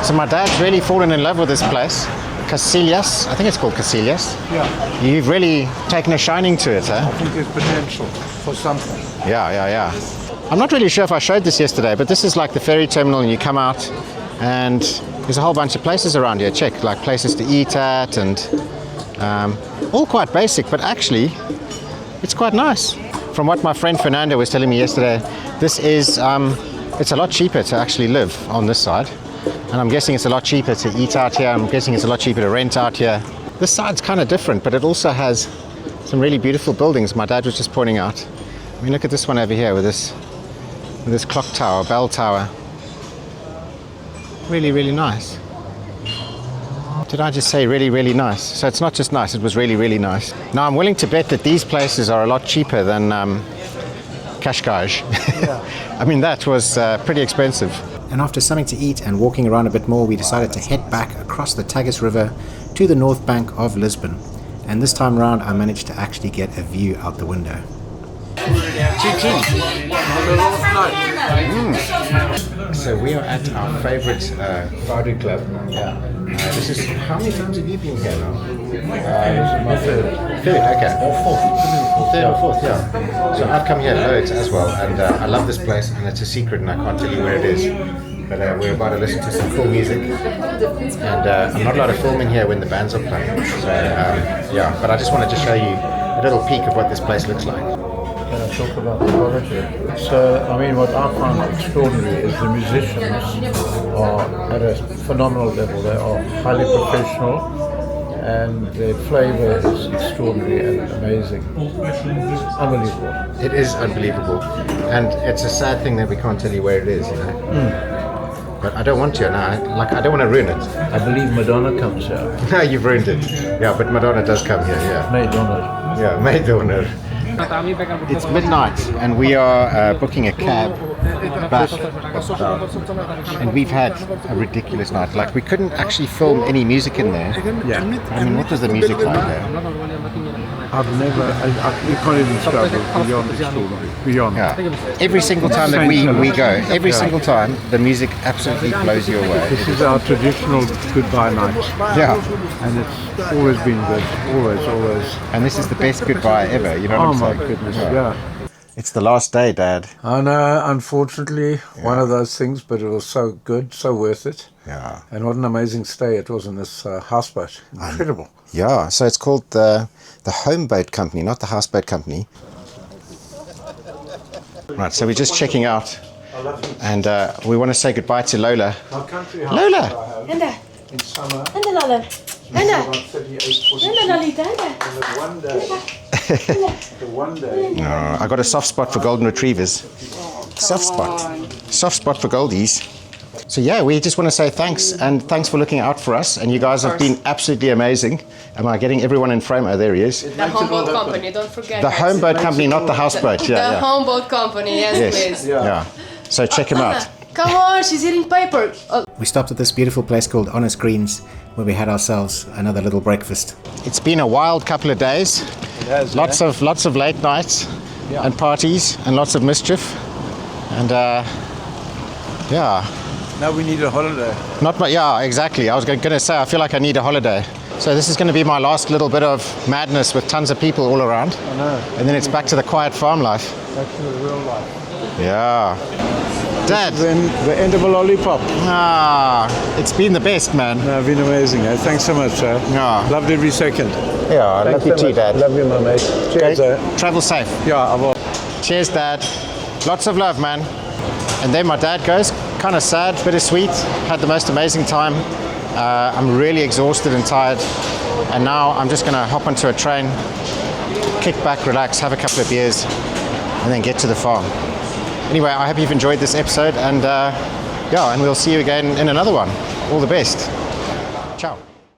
So my dad's really fallen in love with this place. Casillas, I think it's called Casillas. Yeah. You've really taken a shining to it, huh? I think there's potential for something. Yeah. I'm not really sure if I showed this yesterday, but this is like the ferry terminal, and you come out and there's a whole bunch of places around here. Check, like places to eat at, and all quite basic, but actually it's quite nice. From what my friend Fernando was telling me yesterday, this is it's a lot cheaper to actually live on this side, and I'm guessing it's a lot cheaper to eat out here. I'm guessing it's a lot cheaper to rent out here. This side's kind of different, but it also has some really beautiful buildings my dad was just pointing out. I mean, look at this one over here with this clock tower, bell tower. Really, really nice. Did I just say really, really nice? So it's not just nice, it was really, really nice. Now I'm willing to bet that these places are a lot cheaper than Cascais. Yeah. I mean, that was pretty expensive. And after something to eat and walking around a bit more, we decided to head back across the Tagus River to the north bank of Lisbon. And this time round I managed to actually get a view out the window. So we are at our favourite Ferry club. Yeah. This is, how many times have you been here now? This is my third. Okay. Or fourth. Third or fourth, yeah. So I've come here loads as well, and I love this place, and it's a secret, and I can't tell you where it is. But we're about to listen to some cool music, and I'm not allowed to film in here when the bands are playing. So yeah, but I just wanted to show you a little peek of what this place looks like. Talk about the quality. So, I mean, what I find extraordinary is the musicians are at a phenomenal level. They are highly professional, and their flavour is extraordinary and amazing. Unbelievable. It is unbelievable, and it's a sad thing that we can't tell you where it is, you know. But I don't want to, I don't want to ruin it. I believe Madonna comes here. No, you've ruined it. Yeah, but Madonna does come here, yeah. Maid honor. Yeah, maid honor. It's midnight and we are booking a cab back, and we've had a ridiculous night. Like, we couldn't actually film any music in there. Yeah. I mean, what was the music like there? I've never, you can't even describe it beyond extraordinary. Beyond. Yeah. Every single time that we go, every single time, the music absolutely blows you away. This is our traditional goodbye night. Yeah. And it's always been good. Always. And this is the best goodbye ever, you know what I'm saying? Oh my goodness, yeah. It's the last day, Dad. I know, unfortunately, one of those things, but it was so good, so worth it. Yeah. And what an amazing stay it was in this houseboat. Incredible. Yeah, so it's called the Homeboat Company, not the Houseboat Company. Right, so we're just checking out, and we want to say goodbye to Lola. Lola! In summer, Lola. about 38, 41 day. No, I got a soft spot for golden retrievers. Soft spot for goldies. So yeah, we just want to say thanks, and thanks for looking out for us, and you guys have been absolutely amazing. Am I getting everyone in frame? Oh, there he is. The Homeboat Company, don't forget. The Homeboat Company, not the houseboat. Yeah, the Homeboat Company, yes, please. Yeah. So check him out. Come on, she's eating paper. We stopped at this beautiful place called Honest Greens, where we had ourselves another little breakfast. It's been a wild couple of days. It has, lots of late nights and parties and lots of mischief. And yeah. Now we need a holiday. Yeah, exactly. I was going to say, I feel like I need a holiday. So this is going to be my last little bit of madness with tons of people all around. I know. And then it's back to the quiet farm life. Back to the real life. Yeah. Dad. The end of a lollipop. It's been the best, man. No, been amazing. Thanks so much, sir. Yeah. Loved every second. Yeah, I love you too, Dad. Love you, my mate. Cheers, okay. Travel safe. Yeah, I will. Cheers, Dad. Lots of love, man. And then my dad goes, kind of sad, bittersweet. Had the most amazing time. I'm really exhausted and tired. And now I'm just going to hop onto a train, kick back, relax, have a couple of beers, and then get to the farm. Anyway, I hope you've enjoyed this episode, and and we'll see you again in another one. All the best. Ciao.